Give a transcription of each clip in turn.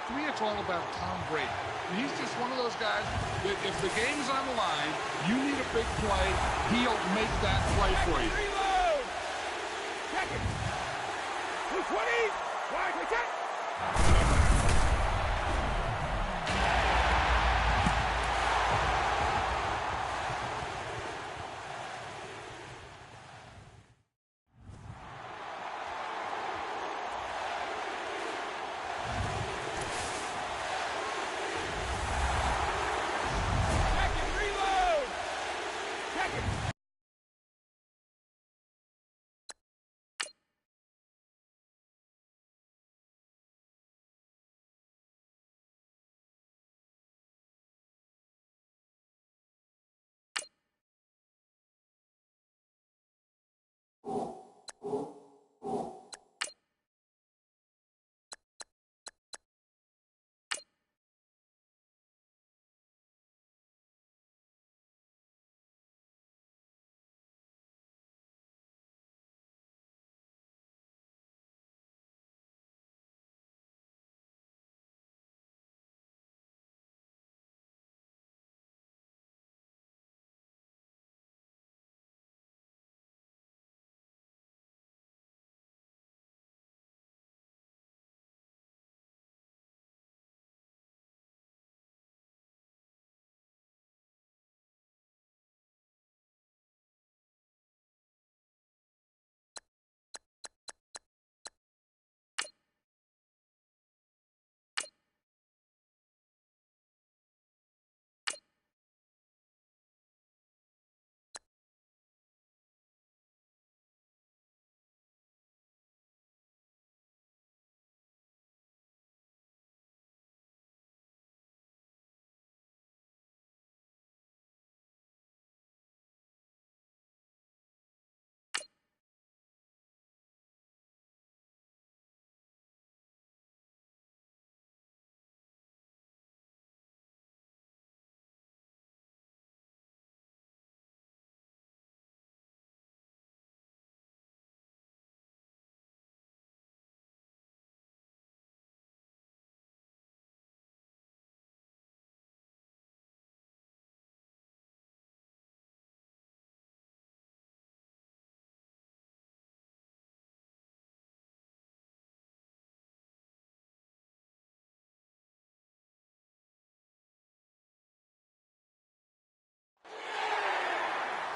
To me, it's all about Tom Brady. He's just one of those guys that if the game's on the line, you need a big play, he'll make that play for you. Reload! Check it! 220! Wide, check!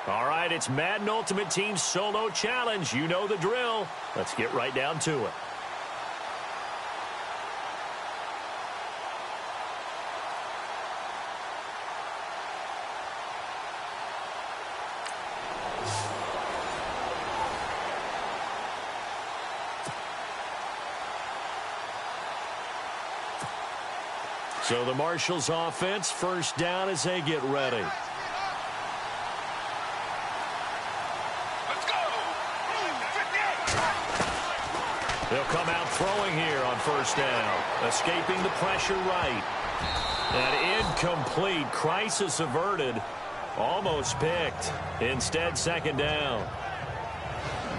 All right, it's Madden Ultimate Team Solo Challenge. You know the drill. Let's get right down to it. So the Marshals offense, first down as they get ready. They'll come out throwing here on first down. Escaping the pressure right. And incomplete. Crisis averted. Almost picked. Instead, second down.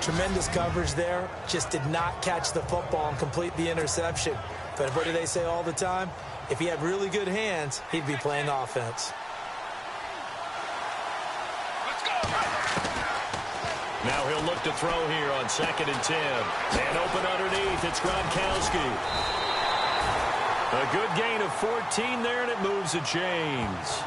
Tremendous coverage there. Just did not catch the football and complete the interception. But what do they say all the time? If he had really good hands, he'd be playing offense. Now he'll look to throw here on 2nd and 10. And open underneath, it's Gronkowski. A good gain of 14 there, and it moves the chains.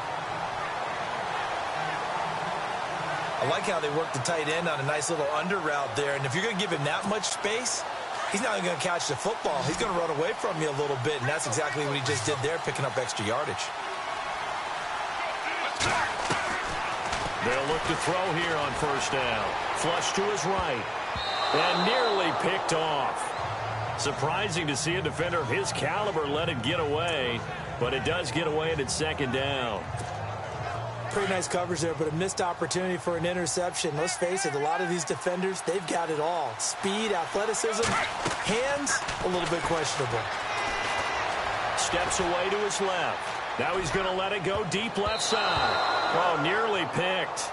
I like how they work the tight end on a nice little under route there. And if you're going to give him that much space, he's not going to catch the football. He's going to run away from you a little bit, and that's exactly what he just did there, picking up extra yardage. They'll look to throw here on first down. Flush to his right. And nearly picked off. Surprising to see a defender of his caliber let it get away, but it does get away and it's second down. Pretty nice coverage there, but a missed opportunity for an interception. Let's face it, a lot of these defenders, they've got it all. Speed, athleticism, hands, a little bit questionable. Steps away to his left. Now he's going to let it go deep left side. Oh, nearly picked.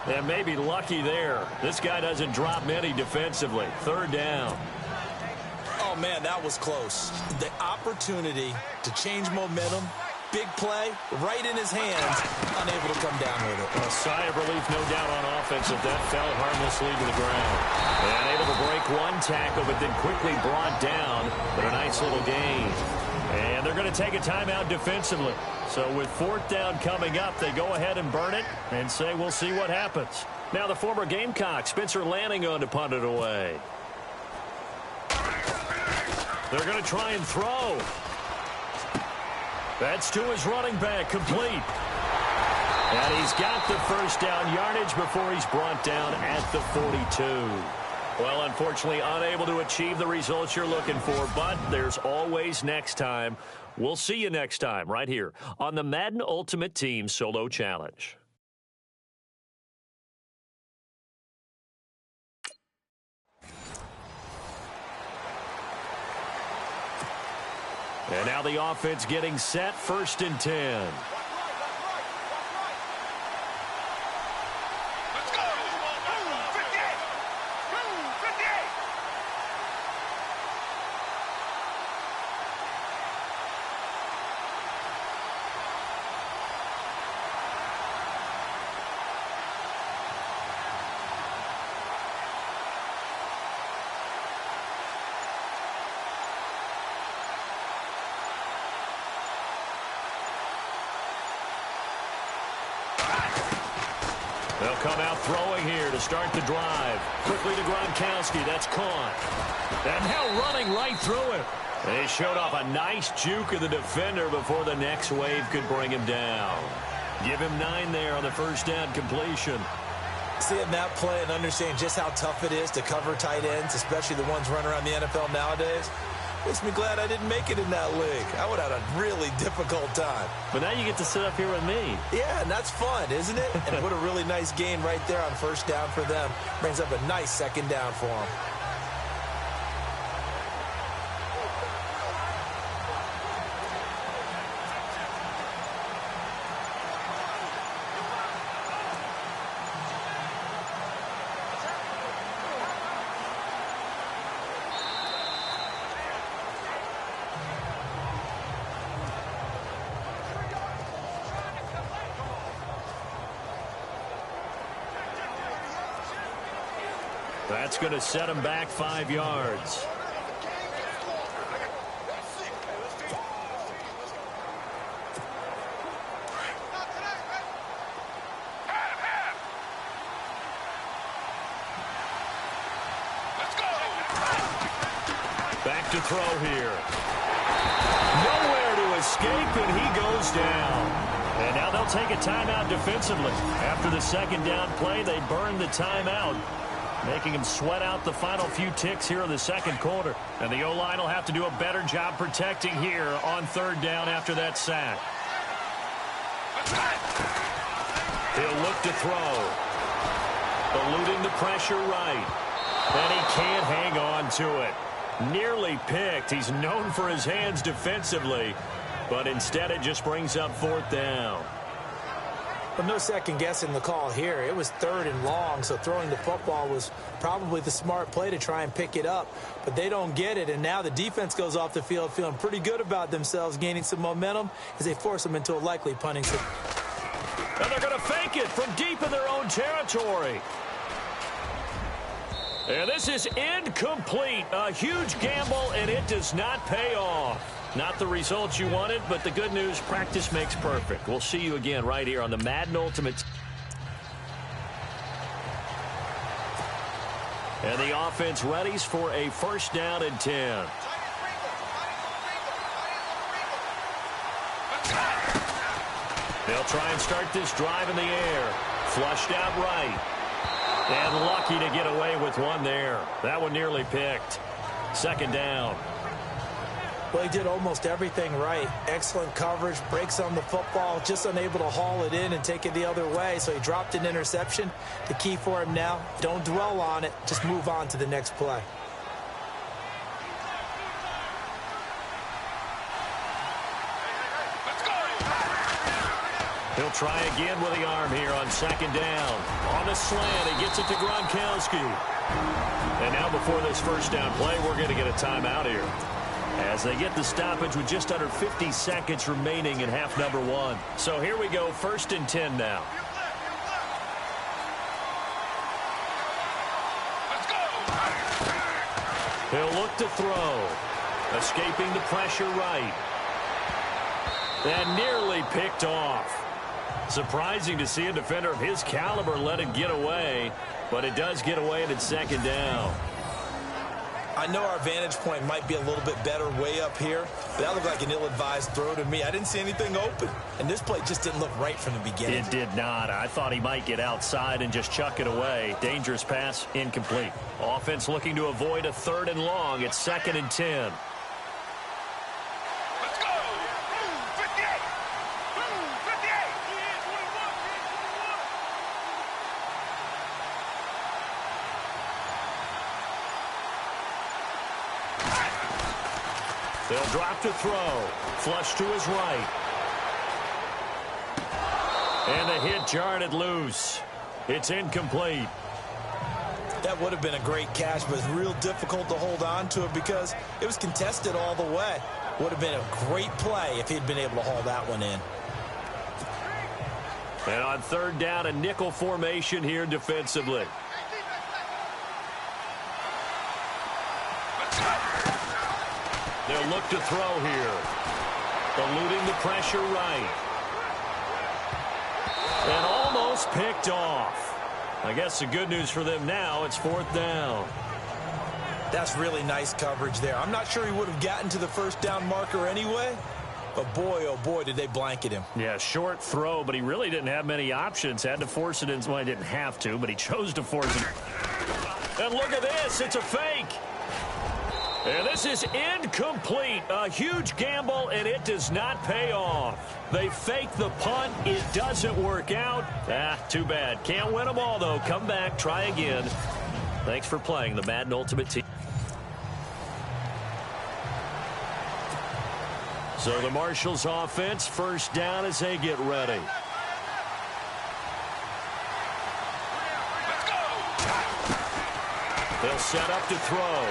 And maybe lucky there. This guy doesn't drop many defensively. Third down. Oh, Oh, man, that was close. The opportunity to change momentum, big play, right in his hands, unable to come down with it. A sigh of relief, no doubt, on offense if that fell harmlessly to the ground. And able to break one tackle, but then quickly brought down, but a nice little gain. And they're going to take a timeout defensively. So with fourth down coming up, they go ahead and burn it and say we'll see what happens. Now the former Gamecock, Spencer Lanning, on to punt it away. They're going to try and throw. That's to his running back, complete. And he's got the first down yardage before he's brought down at the 42. Well, unfortunately, unable to achieve the results you're looking for, but there's always next time. We'll see you next time right here on the Madden Ultimate Team Solo Challenge. And now the offense getting set, 1st and 10. They'll come out throwing here to start the drive. Quickly to Gronkowski. That's caught. And now running right through it. They showed off a nice juke of the defender before the next wave could bring him down. Give him 9 there on the first down completion. Seeing that play and understanding just how tough it is to cover tight ends, especially the ones running around the NFL nowadays, makes me glad I didn't make it in that league. I would have had a really difficult time. But now you get to sit up here with me. Yeah, and that's fun, isn't it? And what a really nice gain right there on first down for them. Brings up a nice second down for them. That's going to set him back 5 yards. Back to throw here. Nowhere to escape, and he goes down. And now they'll take a timeout defensively. After the second down play, they burn the timeout, making him sweat out the final few ticks here in the second quarter. And the O-line will have to do a better job protecting here on third down after that sack. He'll look to throw. Eluding the pressure right. And he can't hang on to it. Nearly picked. He's known for his hands defensively, but instead it just brings up fourth down. But no second guessing the call here. It was 3rd and long, so throwing the football was probably the smart play to try and pick it up. But they don't get it, and now the defense goes off the field feeling pretty good about themselves, gaining some momentum as they force them into a likely punting situation. And they're going to fake it from deep in their own territory. And this is incomplete. A huge gamble, and it does not pay off. Not the results you wanted, but the good news, practice makes perfect. We'll see you again right here on the Madden Ultimate. And the offense readies for a first down and 10. They'll try and start this drive in the air. Flushed out right. And lucky to get away with one there. That one nearly picked. Second down. Well, he did almost everything right. Excellent coverage, breaks on the football, just unable to haul it in and take it the other way. So he dropped an interception. The key for him now, don't dwell on it. Just move on to the next play. He'll try again with the arm here on second down. On the slant, he gets it to Gronkowski. And now before this first down play, we're going to get a timeout here, as they get the stoppage with just under 50 seconds remaining in half number 1. So here we go, 1st and 10 now. Let's go. He'll look to throw. Escaping the pressure right. And nearly picked off. Surprising to see a defender of his caliber let it get away, but it does get away and it's second down. I know our vantage point might be a little bit better way up here, but that looked like an ill-advised throw to me. I didn't see anything open, and this play just didn't look right from the beginning. It did not. I thought he might get outside and just chuck it away. Dangerous pass, incomplete. Offense looking to avoid a 3rd and long. It's 2nd and 10. Let's go. 58. 58. They'll drop to throw. Flush to his right. And the hit jarred it loose. It's incomplete. That would have been a great catch, but it's real difficult to hold on to it because it was contested all the way. Would have been a great play if he'd been able to haul that one in. And on 3rd down, a nickel formation here defensively. They'll look to throw here. Eluding the pressure right. And almost picked off. I guess the good news for them now, it's 4th down. That's really nice coverage there. I'm not sure he would have gotten to the 1st down marker anyway, but boy, oh boy, did they blanket him. Yeah, short throw, but he really didn't have many options. Had to force it in. Well, he didn't have to, but he chose to force it. And look at this. It's a fake. And this is incomplete. A huge gamble, and it does not pay off. They fake the punt. It doesn't work out. Too bad. Can't win them all, though. Come back. Try again. Thanks for playing the Madden Ultimate Team. So the Marshals offense, 1st down as they get ready. Let's go. They'll set up to throw.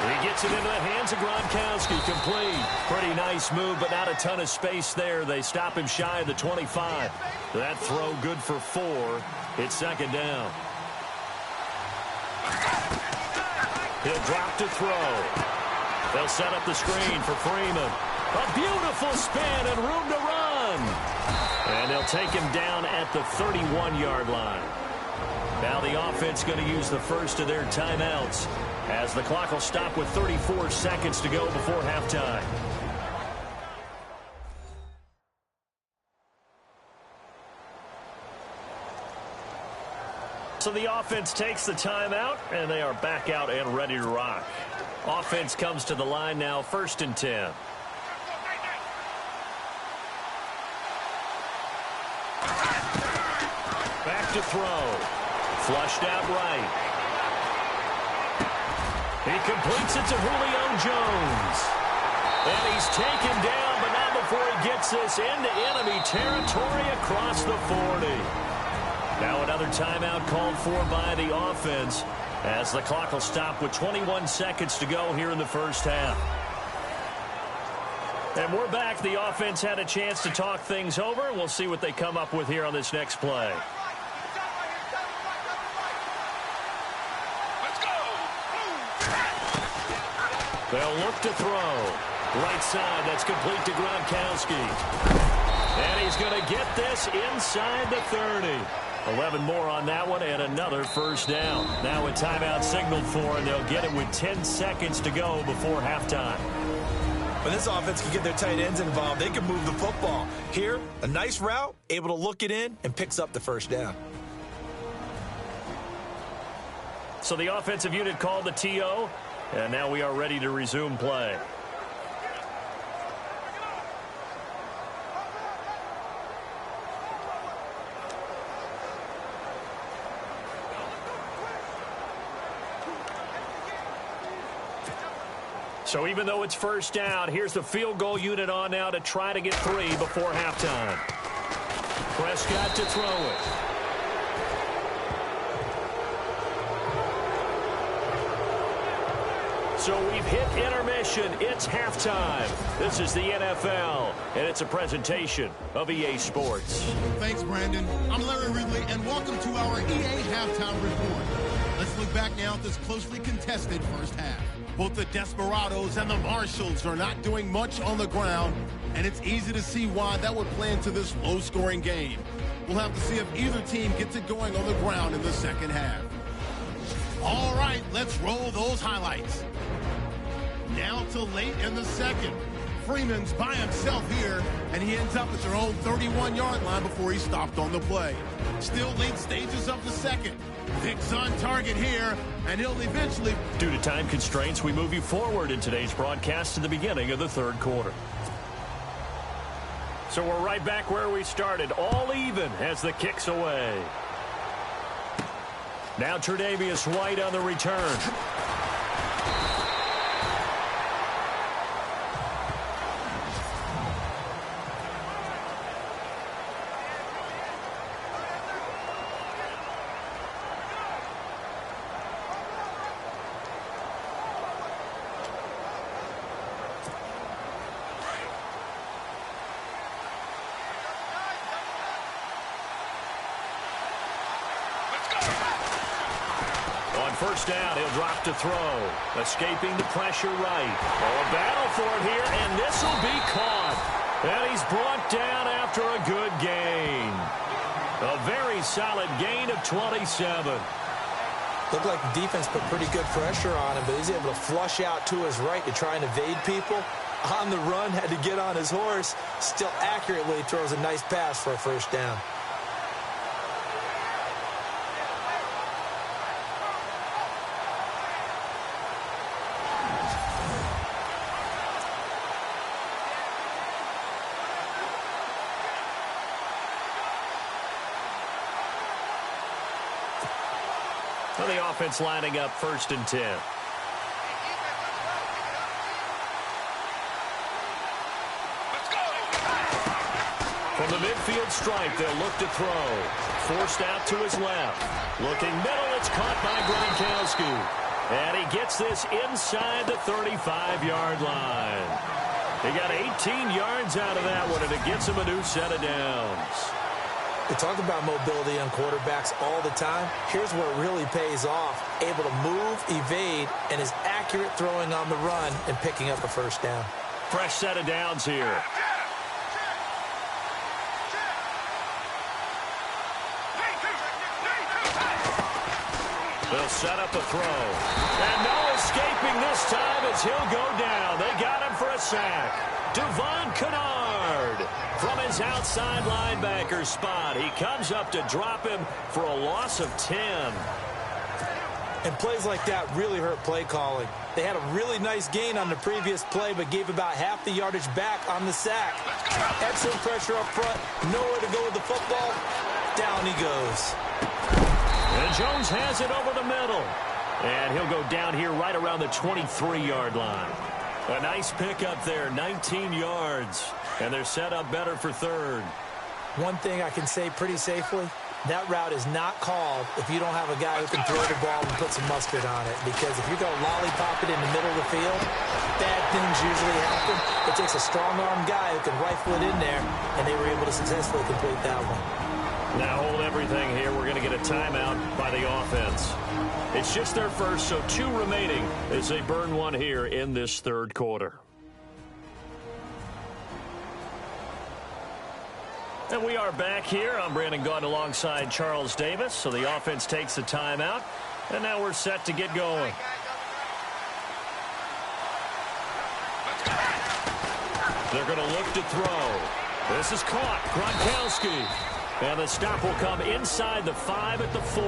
He gets it into the hands of Gronkowski. Complete. Pretty nice move, but not a ton of space there. They stop him shy of the 25. That throw good for 4. It's 2nd down. He'll drop to throw. They'll set up the screen for Freeman. A beautiful spin and room to run. And they'll take him down at the 31-yard line. Now the offense going to use the first of their timeouts, as the clock will stop with 34 seconds to go before halftime. So the offense takes the timeout, and they are back out and ready to rock. Offense comes to the line now, 1st and 10. Back to throw. Flushed out right. He completes it to Julio Jones. And he's taken down, but not before he gets this into enemy territory across the 40. Now another timeout called for by the offense, as the clock will stop with 21 seconds to go here in the 1st half. And we're back. The offense had a chance to talk things over. We'll see what they come up with here on this next play. They'll look to throw. Right side, that's complete to Gronkowski. And he's going to get this inside the 30. 11 more on that one, and another 1st down. Now a timeout signaled for, and they'll get it with 10 seconds to go before halftime. When this offense can get their tight ends involved, they can move the football. Here, a nice route, able to look it in, and picks up the 1st down. So the offensive unit called the TO, and now we are ready to resume play. So even though it's 1st down, here's the field goal unit on now to try to get 3 before halftime. Prescott to throw it. So we've hit intermission. It's halftime. This is the NFL, and it's a presentation of EA Sports. Thanks, Brandon. I'm Larry Ridley, and welcome to our EA Halftime Report. Let's look back now at this closely contested first half. Both the Desperados and the Marshalls are not doing much on the ground, and it's easy to see why that would play into this low-scoring game. We'll have to see if either team gets it going on the ground in the second half. All right, let's roll those highlights. Now to late in the second. Freeman's by himself here, and he ends up at their own 31-yard line before he stopped on the play. Still late stages of the second. Vick's on target here, and he'll eventually... Due to time constraints, we move you forward in today's broadcast to the beginning of the third quarter. So we're right back where we started, all even as the kick's away. Now Tre'Davious White on the return. First down, he'll drop to throw. Escaping the pressure right. Oh, a battle for it here, and this will be caught. And he's brought down after a good gain. A very solid gain of 27. Looked like the defense put pretty good pressure on him, but he's able to flush out to his right to try and evade people. On the run, had to get on his horse. Still accurately throws a nice pass for a first down. Well, the offense lining up 1st and 10. From the midfield stripe, they'll look to throw. Forced out to his left. Looking middle, it's caught by Gronkowski. And he gets this inside the 35-yard line. He got 18 yards out of that one, and it gets him a new set of downs. We talk about mobility on quarterbacks all the time. Here's where it really pays off. Able to move, evade, and is accurate throwing on the run and picking up a first down. Fresh set of downs here. They'll set up a throw. And no escaping this time as he'll go down. They got him for a sack. Devon Kennard from his outside linebacker spot. He comes up to drop him for a loss of 10. And plays like that really hurt play calling. They had a really nice gain on the previous play, but gave about half the yardage back on the sack. Excellent pressure up front. Nowhere to go with the football. Down he goes. And Jones has it over the middle. And he'll go down here right around the 23-yard line. A nice pickup there, 19 yards. And they're set up better for third. One thing I can say pretty safely, that route is not called if you don't have a guy who can throw the ball and put some mustard on it. Because if you're going to lollipop it in the middle of the field, bad things usually happen. It takes a strong-arm guy who can rifle it in there, and they were able to successfully complete that one. Now hold everything here. We're going to get a timeout by the offense. It's just their first, so 2 remaining as they burn one here in this third quarter. And we are back here. I'm Brandon Gaudin alongside Charles Davis. So the offense takes the timeout, and now we're set to get going. They're going to look to throw. This is caught. Gronkowski. And the stop will come inside the 5 at the 4.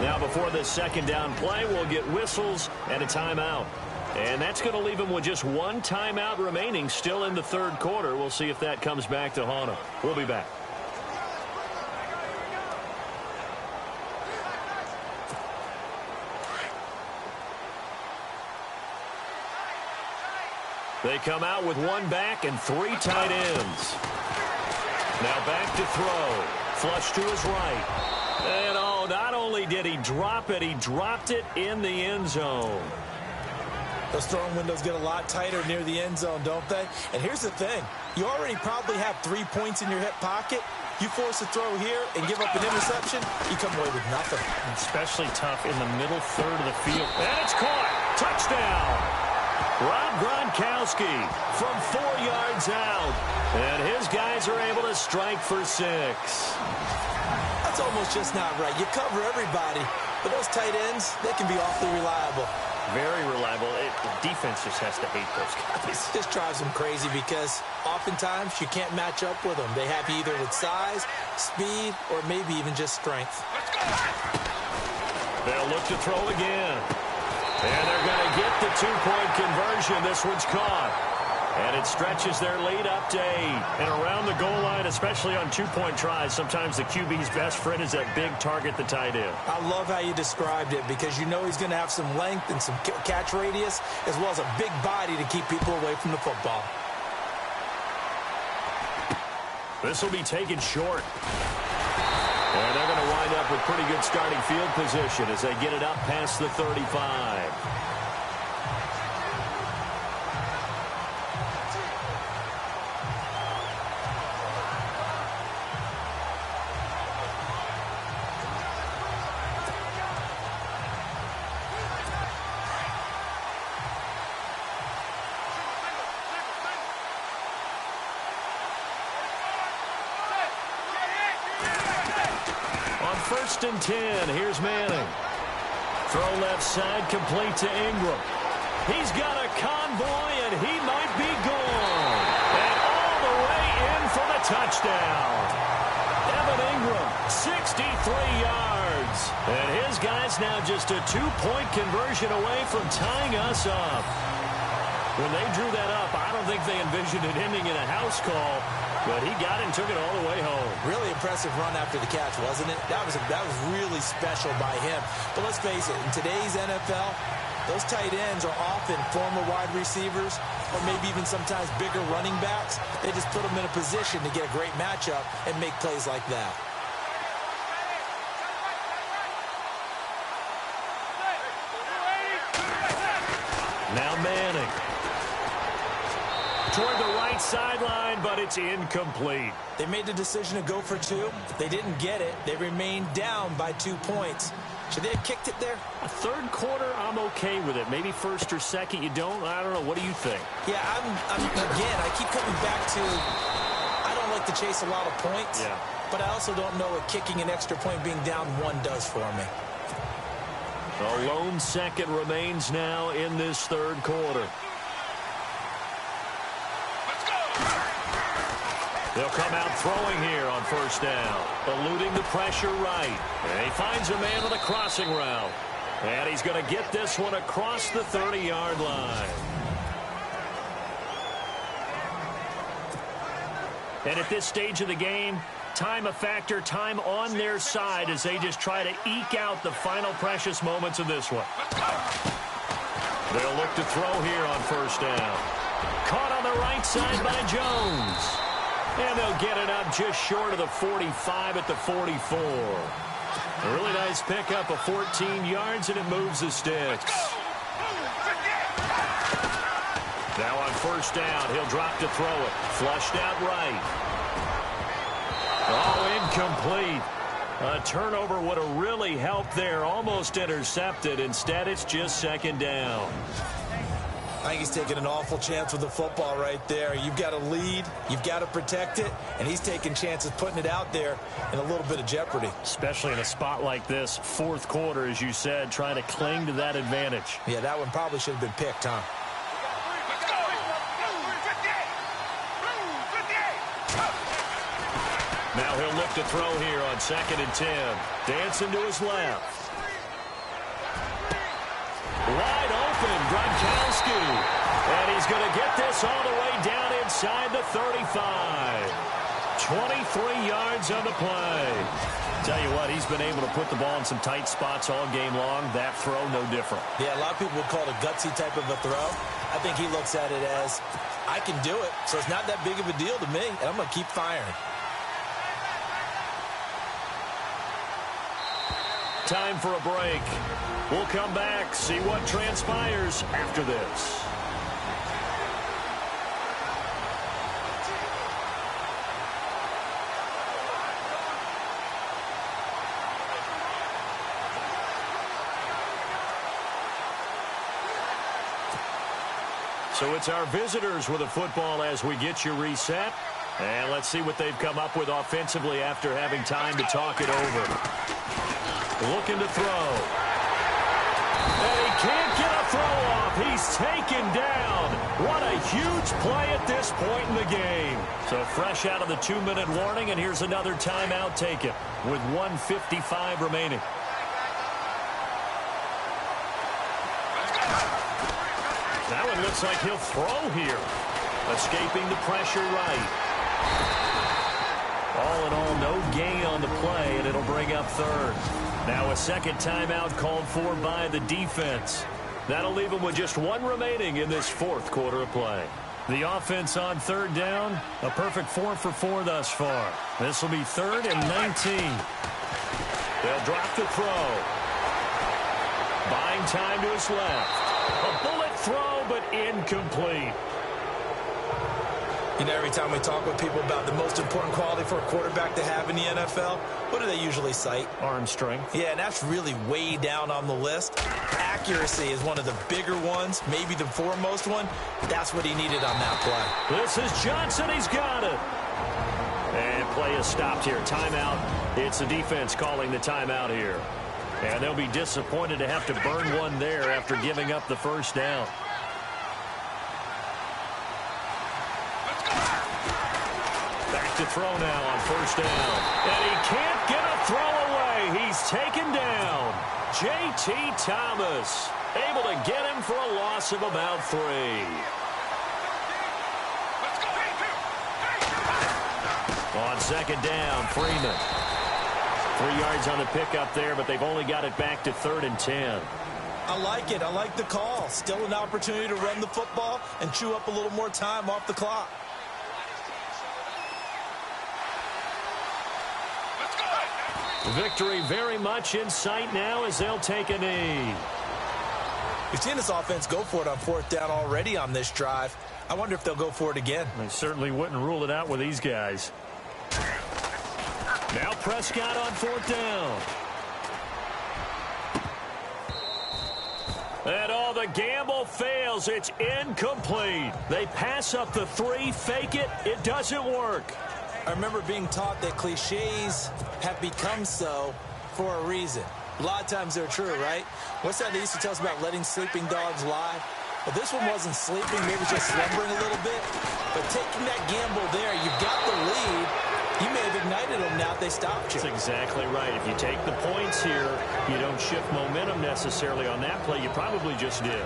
Now before this second down play, we'll get whistles and a timeout. And that's going to leave him with just 1 timeout remaining still in the third quarter. We'll see if that comes back to haunt him. We'll be back. They come out with 1 back and 3 tight ends. Now back to throw. Flush to his right. And oh, not only did he drop it, he dropped it in the end zone. Those throwing windows get a lot tighter near the end zone, don't they? And here's the thing. You already probably have 3 points in your hip pocket. You force a throw here and give up an interception, you come away with nothing. Especially tough in the middle third of the field. And it's caught. Touchdown. Rob Gronkowski from 4 yards out. And his guys are able to strike for 6. That's almost just not right. You cover everybody. But those tight ends, they can be awfully reliable. Very reliable. The defense just has to hate those guys. It just drives them crazy because oftentimes you can't match up with them. They have you either with size, speed, or maybe even just strength. They'll look to throw again. And they're going to get the 2-point conversion. This one's caught. And it stretches their lead up to 8. And around the goal line, especially on 2-point tries, sometimes the QB's best friend is that big target, the tight end. I love how you described it because you know he's going to have some length and some catch radius as well as a big body to keep people away from the football. This will be taken short. And they're going to wind up with pretty good starting field position as they get it up past the 35. First and 10. Here's Manning. Throw left side, complete to Ingram. He's got a convoy, and he might be gone. And all the way in for the touchdown. Evan Ingram, 63 yards. And his guys now just a 2-point conversion away from tying us up. When they drew that up, I don't think they envisioned it ending in a house call. But he got it and took it all the way home. Really impressive run after the catch, wasn't it? That was really special by him. But let's face it, in today's NFL, those tight ends are often former wide receivers or maybe even sometimes bigger running backs. They just put them in a position to get a great matchup and make plays like that. Now Manning. Toward the right sideline, but it's incomplete. They made the decision to go for 2. They didn't get it. They remained down by 2 points. Should they have kicked it there? A third quarter, I'm okay with it. Maybe first or second, you don't. I don't know. What do you think? Yeah, again, I keep coming back to I don't like to chase a lot of points. Yeah. But I also don't know what kicking an extra point being down 1 does for me. A lone second remains now in this third quarter. They'll come out throwing here on first down, eluding the pressure right. And he finds a man on a crossing route. And he's going to get this one across the 30-yard line. And at this stage of the game, time a factor, time on their side as they just try to eke out the final precious moments of this one. They'll look to throw here on first down. Caught on the right side by Jones. And they'll get it up just short of the 45 at the 44. A really nice pickup of 14 yards, and it moves the sticks. Now on first down, he'll drop to throw it. Flushed out right. Oh, incomplete. A turnover would have really helped there. Almost intercepted. Instead, it's just second down. I think he's taking an awful chance with the football right there. You've got to lead, you've got to protect it, and he's taking chances putting it out there in a little bit of jeopardy. Especially in a spot like this, fourth quarter, as you said, trying to cling to that advantage. Yeah, that one probably should have been picked, huh? Now he'll look to throw here on 2nd and 10. Dancing to his left. Wide open, Gronkowski. And he's going to get this all the way down inside the 35. 23 yards on the play. Tell you what, he's been able to put the ball in some tight spots all game long. That throw, no different. Yeah, a lot of people would call it a gutsy type of a throw. I think he looks at it as, I can do it, so it's not that big of a deal to me, and I'm going to keep firing. Time for a break. We'll come back, see what transpires after this. So it's our visitors with a football as we get you reset. And let's see what they've come up with offensively after having time to talk it over. Looking to throw. And he can't get a throw off. He's taken down. What a huge play at this point in the game. So fresh out of the 2-minute warning, and here's another timeout taken with 1:55 remaining. That one looks like he'll throw here. Escaping the pressure right. All in all, no gain on the play, and it'll bring up third. Now a second timeout called for by the defense. That'll leave them with just one remaining in this fourth quarter of play. The offense on third down, a perfect 4 for 4 thus far. This will be 3rd and 19. They'll drop the throw. Buying time to his left. A bullet throw, but incomplete. You know, every time we talk with people about the most important quality for a quarterback to have in the NFL, what do they usually cite? Arm strength. Yeah, and that's really way down on the list. Accuracy is one of the bigger ones, maybe the foremost one. That's what he needed on that play. This is Johnson. He's got it. And play is stopped here. Timeout. It's the defense calling the timeout here. And they'll be disappointed to have to burn one there after giving up the first down. Back to throw now on first down. And he can't get a throw away. He's taken down. J.T. Thomas able to get him for a loss of about 3. On second down, Freeman. 3 yards on the pickup there, but they've only got it back to 3rd and 10. I like it. I like the call. Still an opportunity to run the football and chew up a little more time off the clock. Victory very much in sight now as they'll take a knee. We've seen this offense go for it on 4th down already on this drive. I wonder if they'll go for it again. They certainly wouldn't rule it out with these guys. Now Prescott on 4th down. And the gamble fails. It's incomplete. They pass up the 3, fake it. It doesn't work. I remember being taught that cliches have become so for a reason. A lot of times they're true, right? What's that they used to tell us about letting sleeping dogs lie? Well, this one wasn't sleeping, maybe just slumbering a little bit. But taking that gamble there, you've got the lead. You may have ignited them now if they stopped you. That's exactly right. If you take the points here, you don't shift momentum necessarily on that play. You probably just did.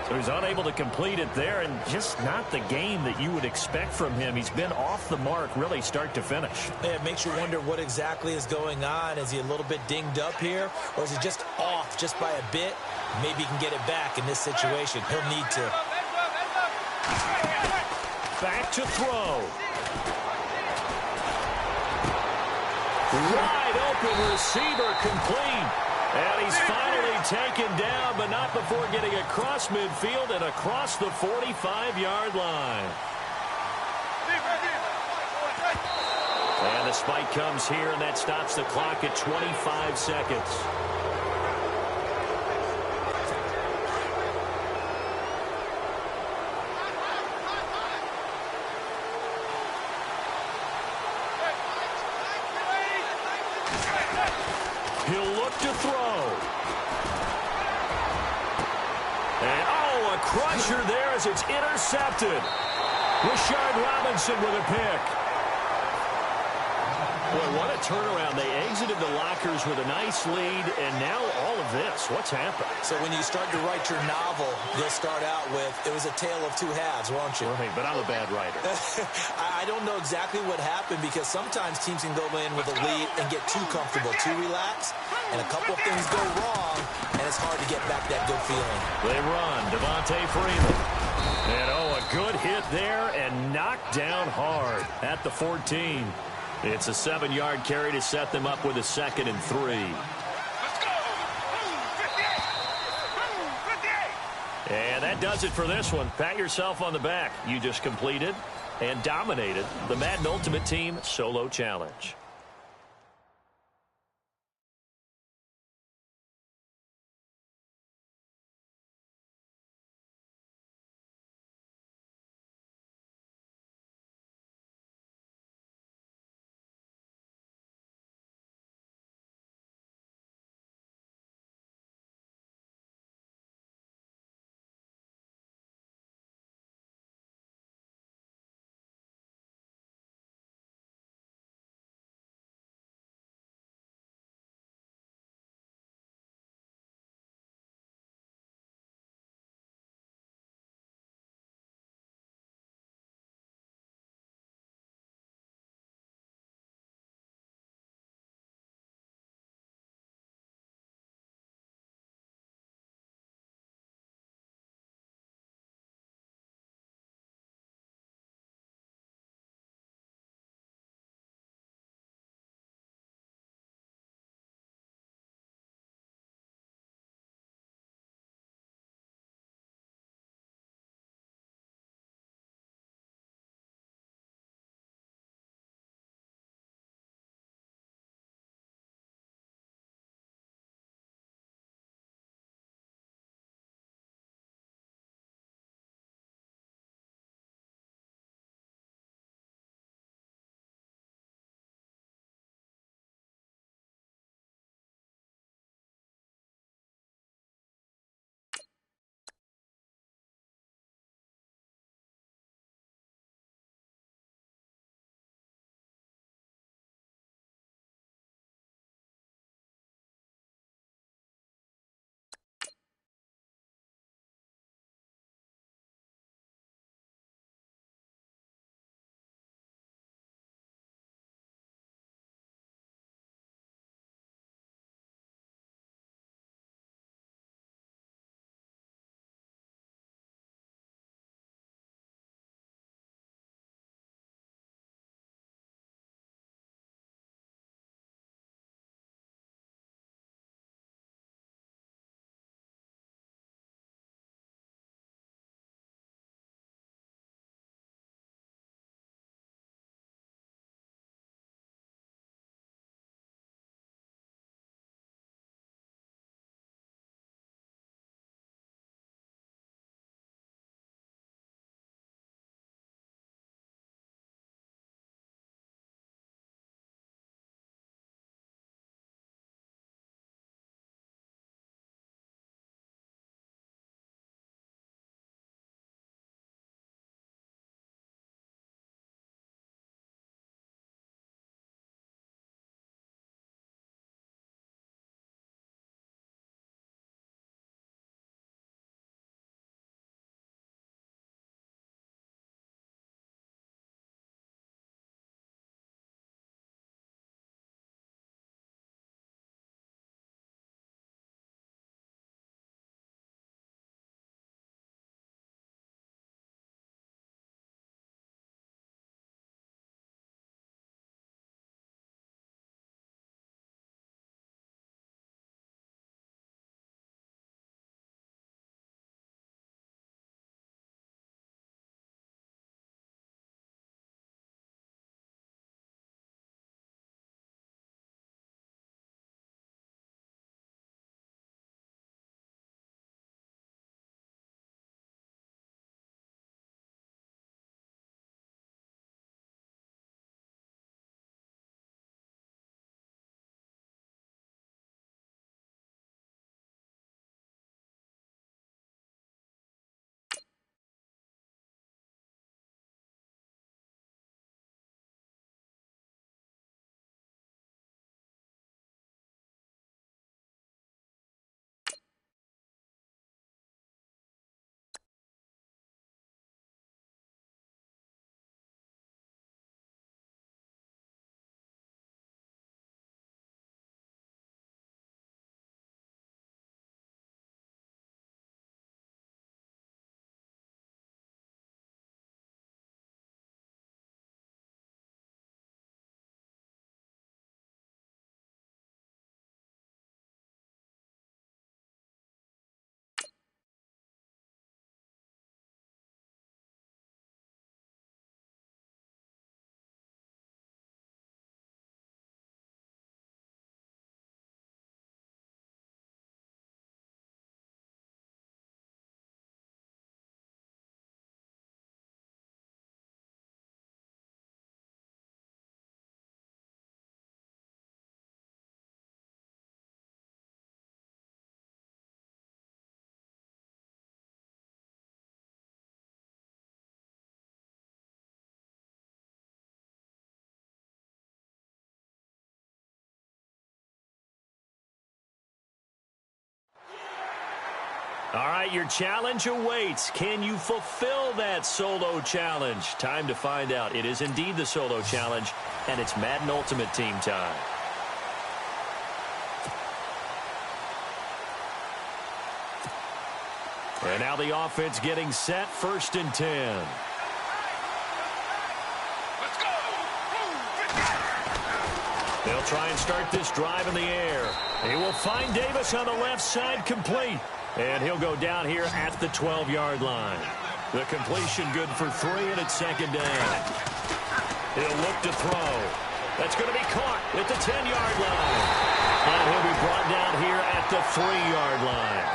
So he's unable to complete it there, and just not the game that you would expect from him. He's been off the mark really start to finish. Yeah, it makes you wonder what exactly is going on. Is he a little bit dinged up here, or is he just off just by a bit? Maybe he can get it back in this situation. He'll need to. Back to throw. Wide open receiver complete. And he's finally taken down, but not before getting across midfield and across the 45-yard line. And the spike comes here, and that stops the clock at 25 seconds. He'll look to throw. And, a crusher there as it's intercepted. Rashard Robinson with a pick. Boy, what a turnaround. They exited the lockers with a nice lead, and now all of this. What's happened? So when you start to write your novel, you'll start out with, it was a tale of 2 halves, won't you? Right, but I'm a bad writer. I don't know exactly what happened, because sometimes teams can go in with a lead and get too comfortable, too relaxed, and a couple of things go wrong, and it's hard to get back that good feeling. They run. Devontae Freeman. And, a good hit there and knocked down hard at the 14. It's a 7-yard carry to set them up with a 2nd and 3. And that does it for this one. Pat yourself on the back. You just completed and dominated the Madden Ultimate Team Solo Challenge. All right, your challenge awaits. Can you fulfill that solo challenge? Time to find out. It is indeed the solo challenge, and it's Madden Ultimate Team time. And now the offense getting set, 1st and 10. Let's go. They'll try and start this drive in the air. He will find Davis on the left side, complete. And he'll go down here at the 12-yard line. The completion good for 3, and it's 2nd down. He'll look to throw. That's going to be caught at the 10-yard line. And he'll be brought down here at the 3-yard line.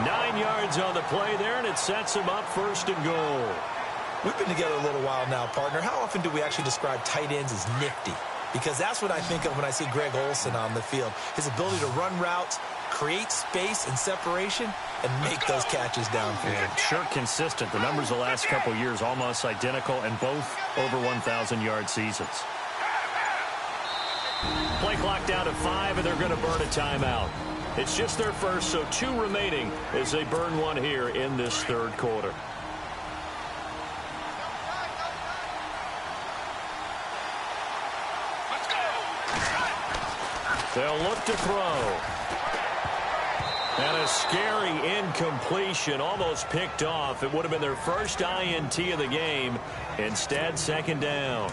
9 yards on the play there, and it sets him up 1st and goal. We've been together a little while now, partner. How often do we actually describe tight ends as nifty? Because that's what I think of when I see Greg Olsen on the field. His ability to run routes, create space and separation, and make those catches downfield. Yeah, sure consistent. The numbers the last couple years almost identical, and both over 1,000-yard seasons. Play clock down to 5, and they're going to burn a timeout. It's just their first, so 2 remaining as they burn one here in this 3rd quarter. Let's go. They'll look to throw. And a scary incompletion, almost picked off. It would have been their first INT of the game. Instead, 2nd down.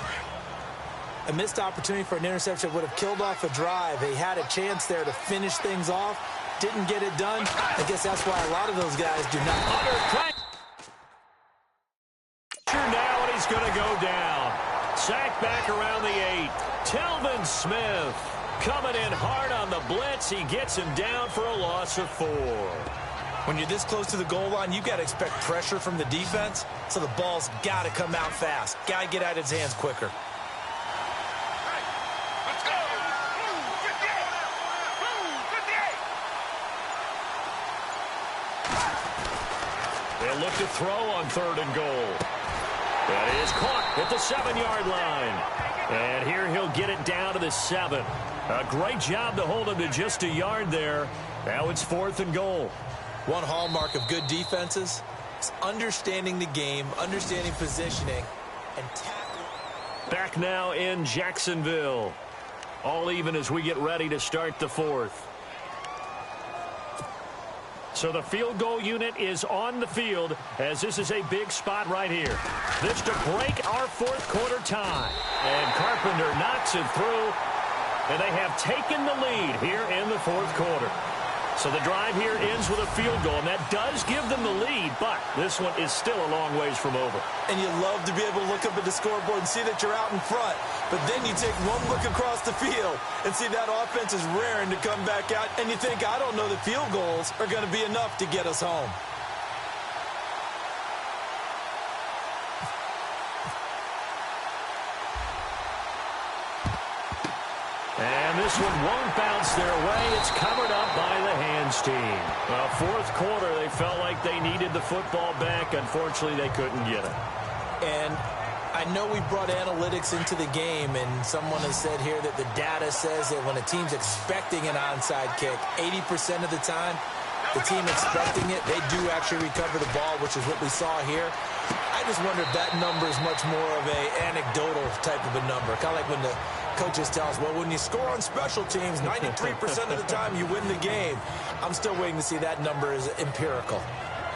A missed opportunity for an interception would have killed off a drive. They had a chance there to finish things off. Didn't get it done. I guess that's why a lot of those guys do not. Under pressure now, and he's going to go down. Sacked back around the 8. Telvin Smith coming in hard on the blitz. He gets him down for a loss of 4. When you're this close to the goal line, you've got to expect pressure from the defense, so the ball's got to come out fast. Got to get out of his hands quicker. They'll look to throw on 3rd and goal. That is caught at the 7-yard line. And here he'll get it down to the 7. A great job to hold him to just a yard there. Now it's 4th and goal. One hallmark of good defenses is understanding the game, understanding positioning, and tackling. Back now in Jacksonville. All even as we get ready to start the 4th. So the field goal unit is on the field as this is a big spot right here. This to break our 4th quarter tie. And Carpenter knocks it through. And they have taken the lead here in the 4th quarter. So the drive here ends with a field goal, and that does give them the lead, but this one is still a long ways from over. And you love to be able to look up at the scoreboard and see that you're out in front. But then you take one look across the field and see that offense is raring to come back out, and you think, I don't know that field goals are going to be enough to get us home. And this one won't bounce their way. It's covered up by the hands team. Well, 4th quarter, they felt like they needed the football back. Unfortunately, they couldn't get it. And I know we brought analytics into the game, and someone has said here that the data says that when a team's expecting an onside kick, 80% of the time, the team expecting it, they do actually recover the ball, which is what we saw here. I just wonder if that number is much more of a anecdotal type of a number. Kind of like when the coaches tell us, well, when you score on special teams, 93% of the time you win the game. I'm still waiting to see that number is empirical.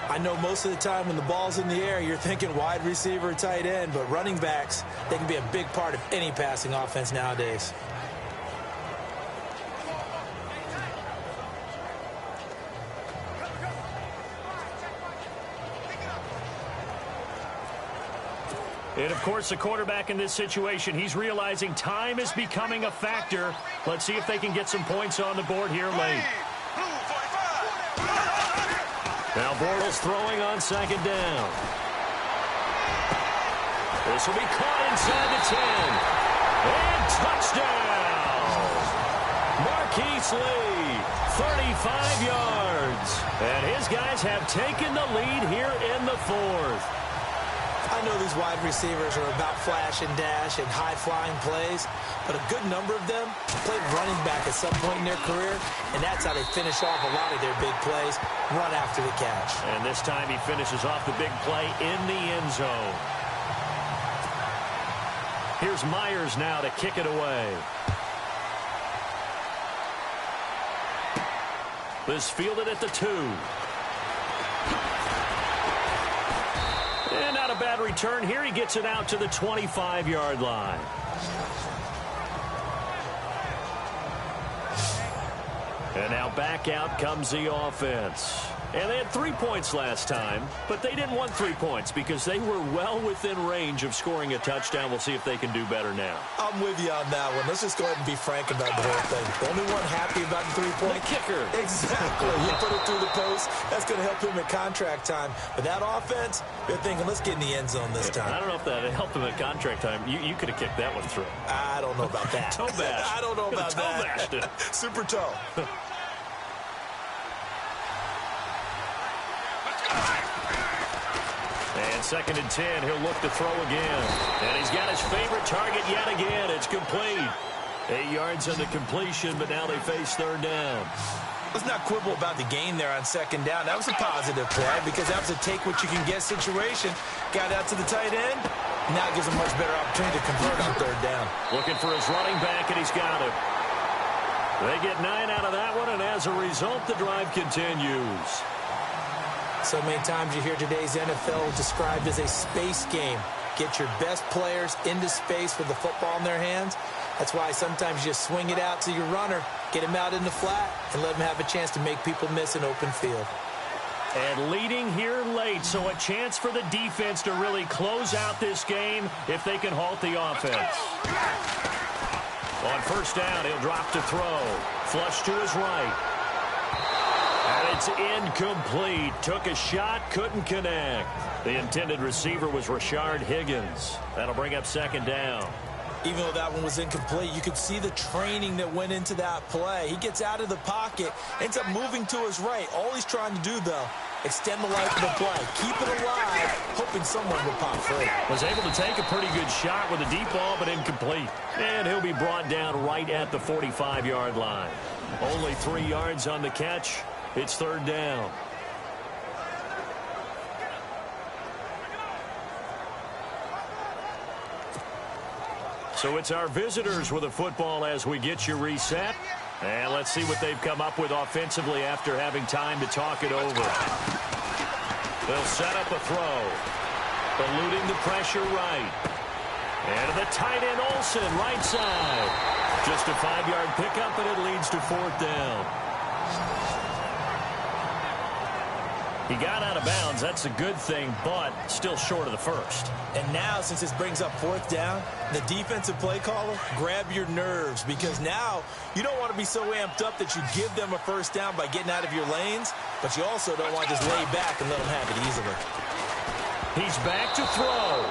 I know most of the time when the ball's in the air, you're thinking wide receiver, tight end, but running backs, they can be a big part of any passing offense nowadays. And, of course, the quarterback in this situation, he's realizing time is becoming a factor. Let's see if they can get some points on the board here late. Now Bortles throwing on 2nd down. This will be caught inside the 10. And touchdown! Marquise Lee, 35 yards. And his guys have taken the lead here in the 4th. I know these wide receivers are about flash and dash and high-flying plays, but a good number of them played running back at some point in their career, and that's how they finish off a lot of their big plays, run after the catch. And this time he finishes off the big play in the end zone. Here's Myers now to kick it away. This fielded at the 2. And not a bad return here. He gets it out to the 25-yard line. And now back out comes the offense. And they had 3 points last time, but they didn't want 3 points because they were well within range of scoring a touchdown. We'll see if they can do better now. I'm with you on that one. Let's just go ahead and be frank about the whole thing. The only one happy about the 3-point. The kicker. Exactly. You put it through the post. That's going to help him at contract time. But that offense, they're thinking, let's get in the end zone this time. I don't know if that helped him at contract time. You could have kicked that one through. I don't know about that. Toe bash. I don't know about toe that. Bashed it. Super toe. And 2nd and 10, he'll look to throw again. And he's got his favorite target yet again. It's complete. 8 yards on the completion, but now they face 3rd down. Let's not quibble about the gain there on 2nd down. That was a positive play because that was a take-what-you-can-get situation. Got out to the tight end. Now gives him a much better opportunity to convert on 3rd down. Looking for his running back, and he's got it. They get 9 out of that one, and as a result, the drive continues. So many times you hear today's NFL described as a space game. Get your best players into space with the football in their hands. That's why sometimes you just swing it out to your runner, get him out in the flat, and let him have a chance to make people miss an open field. And leading here late, so a chance for the defense to really close out this game if they can halt the offense. On 1st down, he'll drop to throw. Flush to his right. And it's incomplete. Took a shot, couldn't connect. The intended receiver was Rashard Higgins. That'll bring up 2nd down. Even though that one was incomplete, you could see the training that went into that play. He gets out of the pocket, ends up moving to his right. All he's trying to do, though, extend the life of the play. Keep it alive, hoping someone will pop free. Was able to take a pretty good shot with a deep ball, but incomplete. And he'll be brought down right at the 45-yard line. Only 3 yards on the catch. It's 3rd down. So it's our visitors with the football as we get you reset. And let's see what they've come up with offensively after having time to talk it over. They'll set up a throw. Eluding the pressure right. And the tight end Olsen, right side. Just a 5-yard pickup, and it leads to 4th down. He got out of bounds. That's a good thing, but still short of the 1st. And now, since this brings up 4th down, the defensive play caller, grab your nerves, because now you don't want to be so amped up that you give them a 1st down by getting out of your lanes, but you also don't want to just lay back and let them have it easily. He's back to throw,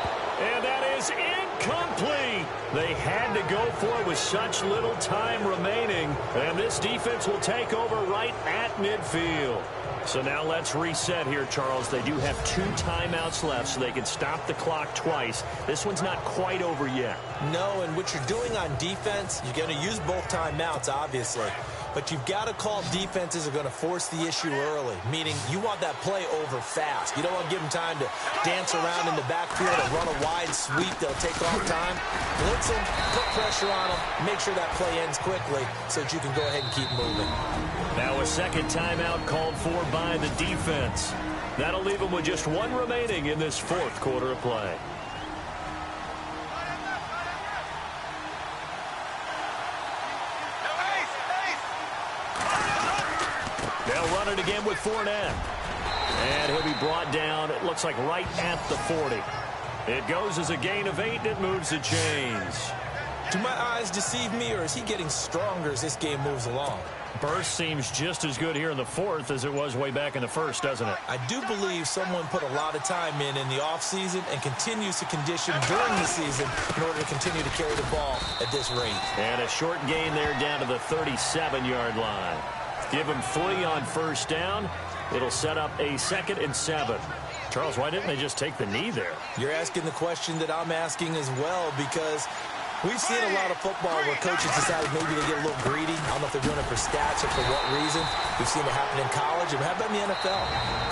and that is incomplete. They had to go for it with such little time remaining, and this defense will take over right at midfield. So now let's reset here, Charles. They do have 2 timeouts left, so they can stop the clock twice. This one's not quite over yet. No, and what you're doing on defense, you're going to use both timeouts, obviously. But you've got to call defenses that are going to force the issue early, meaning you want that play over fast. You don't want to give them time to dance around in the backfield or run a wide sweep that'll take off time. Blitz them, put pressure on them, make sure that play ends quickly so that you can go ahead and keep moving. Now a 2nd timeout called for by the defense. That'll leave them with just 1 remaining in this 4th quarter of play. They'll run it again with Fournette. And he'll be brought down, it looks like right at the 40. It goes as a gain of 8, and it moves the chains. Do my eyes deceive me, or is he getting stronger as this game moves along? Burst seems just as good here in the 4th as it was way back in the 1st, doesn't it? I do believe someone put a lot of time in the offseason and continues to condition during the season in order to continue to carry the ball at this rate. And a short gain there down to the 37-yard line. Give him 3 on 1st down. It'll set up a 2nd and 7. Charles, why didn't they just take the knee there? You're asking the question that I'm asking as well, because we've seen a lot of football where coaches decided maybe they get a little greedy. I don't know if they're doing it for stats or for what reason. We've seen it happen in college. And how about in the NFL?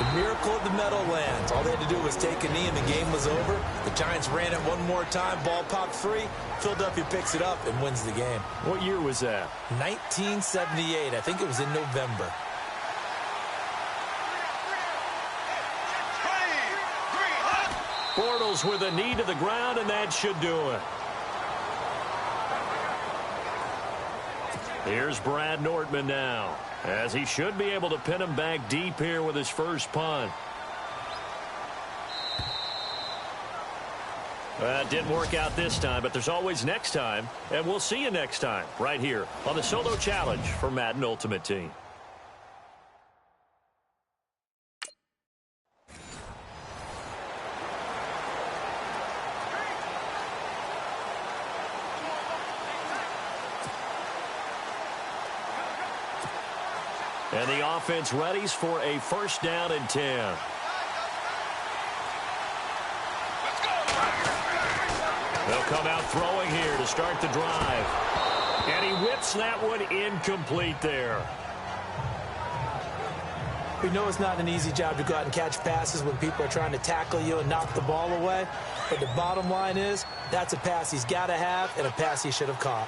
The miracle of the Meadowlands. All they had to do was take a knee and the game was over. The Giants ran it one more time. Ball popped free. Philadelphia picks it up and wins the game. What year was that? 1978. I think it was in November. Bortles with a knee to the ground, and that should do it. Here's Brad Nortman now, as he should be able to pin him back deep here with his first punt. It didn't work out this time, but there's always next time, and we'll see you next time right here on the Solo Challenge for Madden Ultimate Team. And the offense readies for a first down and 10. They'll come out throwing here to start the drive. And he whips that one incomplete there. We know it's not an easy job to go out and catch passes when people are trying to tackle you and knock the ball away. But the bottom line is, that's a pass he's got to have and a pass he should have caught.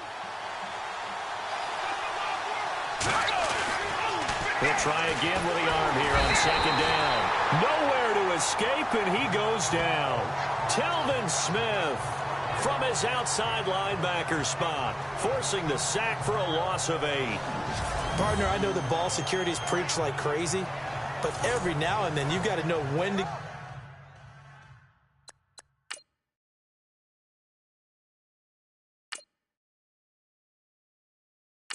He'll try again with the arm here on second down. Nowhere to escape, and he goes down. Telvin Smith from his outside linebacker spot, forcing the sack for a loss of 8. Partner, I know the ball security is preached like crazy, but every now and then you've got to know when to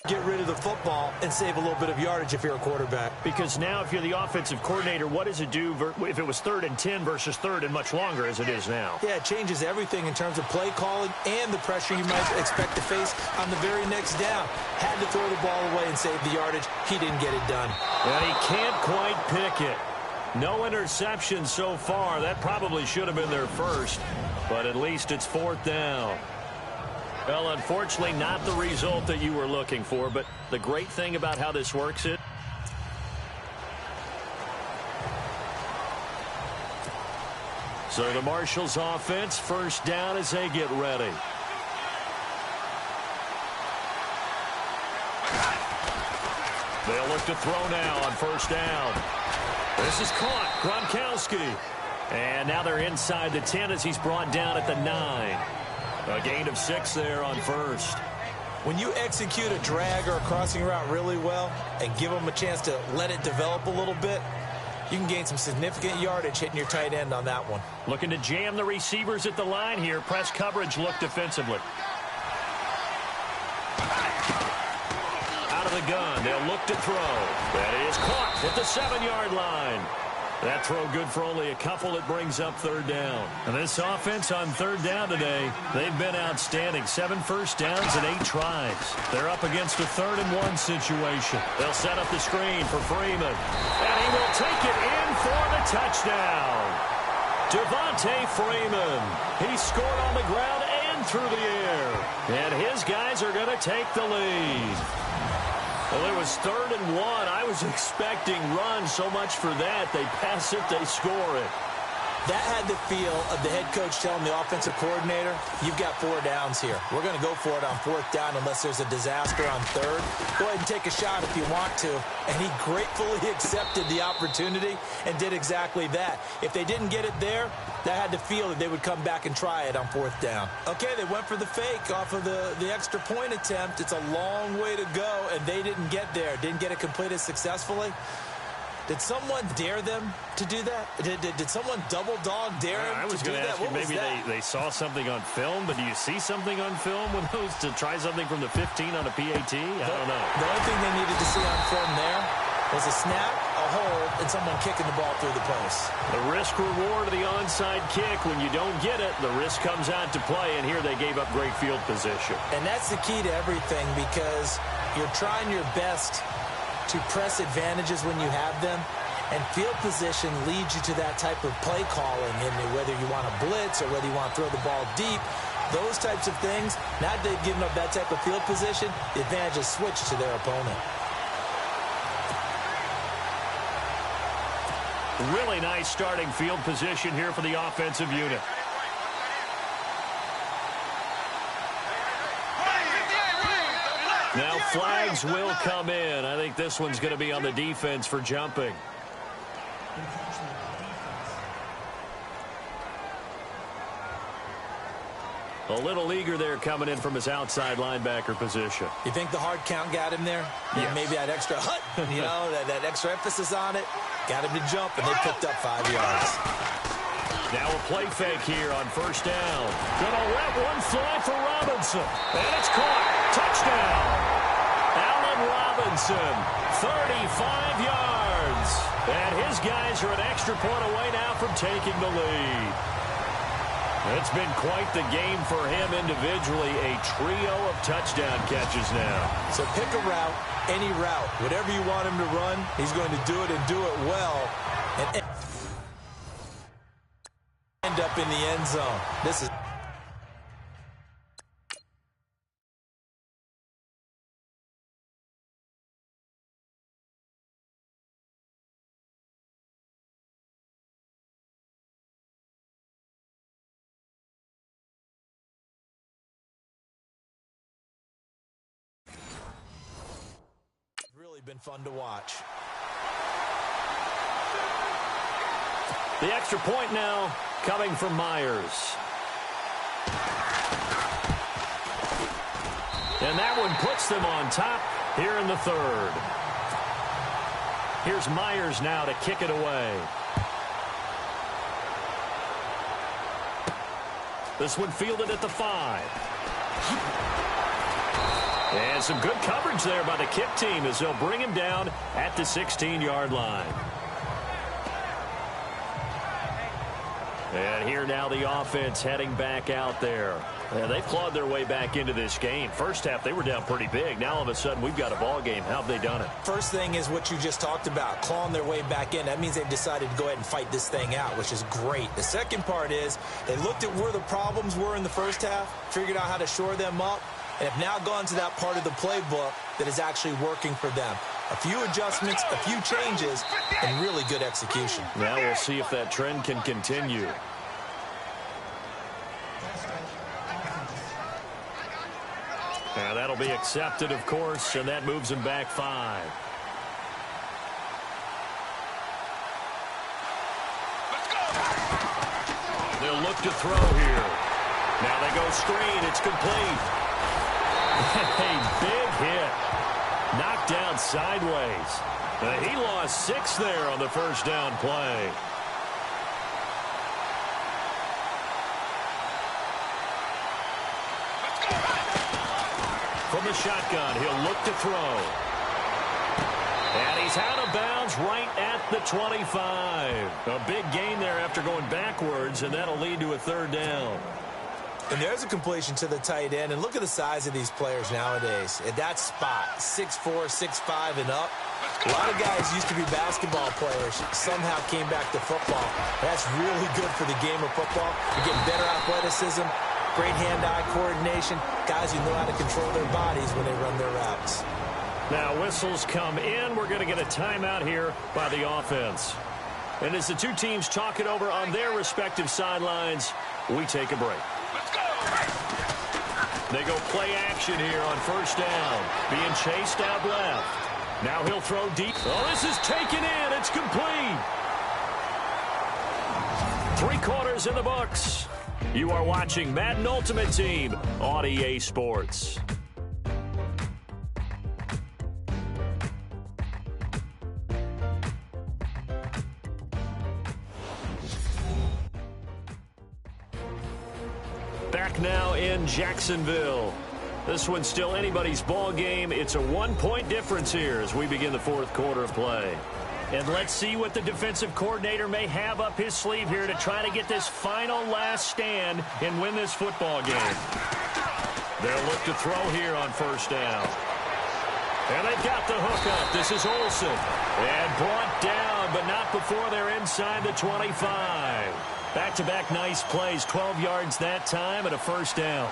get rid of the football and save a little bit of yardage if you're a quarterback. Because now if you're the offensive coordinator, what does it do if it was 3rd and 10 versus 3rd and much longer as it is now? Yeah, it changes everything in terms of play calling and the pressure you might expect to face on the very next down. Had to throw the ball away and save the yardage. He didn't get it done. And he can't quite pick it. No interception so far. That probably should have been their first, but at least it's 4th down. Well, unfortunately, not the result that you were looking for, but the great thing about how this works is so the Marshals offense, first down as they get ready. They'll look to throw now on first down. This is caught. Gronkowski. And now they're inside the 10 as he's brought down at the 9. A gain of 6 there on first. When you execute a drag or a crossing route really well and give them a chance to let it develop a little bit, you can gain some significant yardage hitting your tight end on that one. Looking to jam the receivers at the line here. Press coverage look defensively. Out of the gun. They'll look to throw. That is caught at the 7-yard line. That throw good for only a couple. It brings up 3rd down. And this offense on 3rd down today, they've been outstanding. 7 first downs and 8 tries. They're up against a 3rd and 1 situation. They'll set up the screen for Freeman. And he will take it in for the touchdown. Devontae Freeman. He scored on the ground and through the air. And his guys are going to take the lead. Well, it was 3rd and 1. I was expecting run so much for that. They pass it, they score it. That had the feel of the head coach telling the offensive coordinator, you've got 4 downs here. We're going to go for it on 4th down unless there's a disaster on 3rd. Go ahead and take a shot if you want to. And he gratefully accepted the opportunity and did exactly that. If they didn't get it there, that had the feel that they would come back and try it on 4th down. Okay, they went for the fake off of the extra point attempt. It's a long way to go, and they didn't get there. Didn't get it completed successfully. Did someone dare them to do that? Did someone double dog dare them to do that? I was going to ask you, maybe they saw something on film, but do you see something on film with those to try something from the 15 on a PAT? I don't know. The only thing they needed to see on film there was a snap, a hold, and someone kicking the ball through the post. The risk-reward of the onside kick. When you don't get it, the risk comes out to play, and here they gave up great field position. And that's the key to everything, because you're trying your best to press advantages when you have them, And field position leads you to that type of play calling, and whether you want to blitz or whether you want to throw the ball deep, those types of things. Now they've given up that type of field position, the advantage is switched to their opponent. Really nice starting field position here for the offensive unit. Now flags will come in. I think this one's going to be on the defense for jumping. A little eager there coming in from his outside linebacker position. You think the hard count got him there? Yes. Yeah, maybe that extra that extra emphasis on it got him to jump, and they picked up 5 yards. Now a play fake here on first down. Gonna let one fly for Robinson. And it's caught. Touchdown. Allen Robinson, 35 yards. And his guys are an extra point away now from taking the lead. It's been quite the game for him individually. A trio of touchdown catches now. So pick a route, any route. Whatever you want him to run, he's going to do it and do it well. And end up in the end zone. This is really been fun to watch. The extra point now coming from Myers. And that one puts them on top here in the third. Here's Myers now to kick it away. This one fielded at the 5. And some good coverage there by the kick team as they'll bring him down at the 16-yard line. And here now the offense heading back out there. And they've clawed their way back into this game. First half, they were down pretty big. Now, all of a sudden, we've got a ball game. How have they done it? First thing is what you just talked about, clawing their way back in. That means they've decided to go ahead and fight this thing out, which is great. The second part is they looked at where the problems were in the first half, figured out how to shore them up, and have now gone to that part of the playbook that is actually working for them. A few adjustments, a few changes, and really good execution. Now we'll see if that trend can continue. Now that'll be accepted, of course, and that moves him back 5. They'll look to throw here. Now they go screen. It's complete. A big hit. Knocked down sideways. He lost 6 there on the first down play. From the shotgun, he'll look to throw. And he's out of bounds right at the 25. A big gain there after going backwards, and that'll lead to a third down. And there's a completion to the tight end. And look at the size of these players nowadays. At that spot, 6'4", 6'5", and up. A lot of guys used to be basketball players, somehow came back to football. That's really good for the game of football. You're getting better athleticism, great hand-eye coordination, guys who know how to control their bodies when they run their routes. Now whistles come in. We're going to get a timeout here by the offense. And as the two teams talk it over on their respective sidelines, we take a break. They go play action here on first down. Being chased out left. Now he'll throw deep. Oh, this is taken in. It's complete. 3 quarters in the books. You are watching Madden Ultimate Team on EA Sports. Back now in Jacksonville. This one's still anybody's ball game. It's a 1-point difference here as we begin the fourth quarter of play. And let's see what the defensive coordinator may have up his sleeve here to try to get this final last stand and win this football game. They'll look to throw here on first down. And they've got the hook up. This is Olsen. And brought down but not before they're inside the 25. Back-to-back nice plays, 12 yards that time and a first down.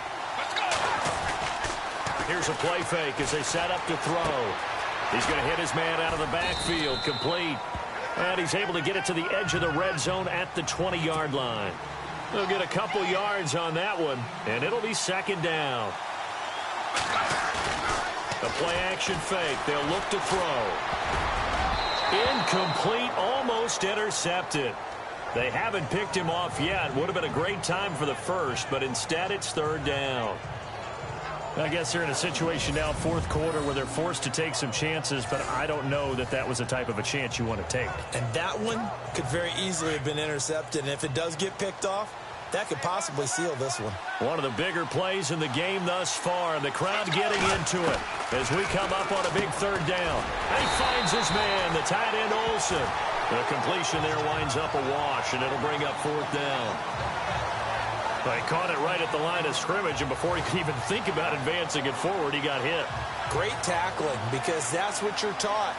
Here's a play fake as they set up to throw. He's going to hit his man out of the backfield, complete. And he's able to get it to the edge of the red zone at the 20-yard line. They'll get a couple yards on that one, and it'll be second down. A play-action fake. They'll look to throw. Incomplete, almost intercepted. They haven't picked him off yet. Would have been a great time for the first, but instead it's third down. I guess they're in a situation now, fourth quarter, where they're forced to take some chances, but I don't know that that was the type of a chance you want to take. And that one could very easily have been intercepted, and if it does get picked off, that could possibly seal this one. One of the bigger plays in the game thus far, and the crowd getting into it as we come up on a big third down. And he finds his man, the tight end Olsen. The completion there winds up a wash, and it'll bring up fourth down. Well, he caught it right at the line of scrimmage, and before he could even think about advancing it forward, he got hit. Great tackling, because that's what you're taught.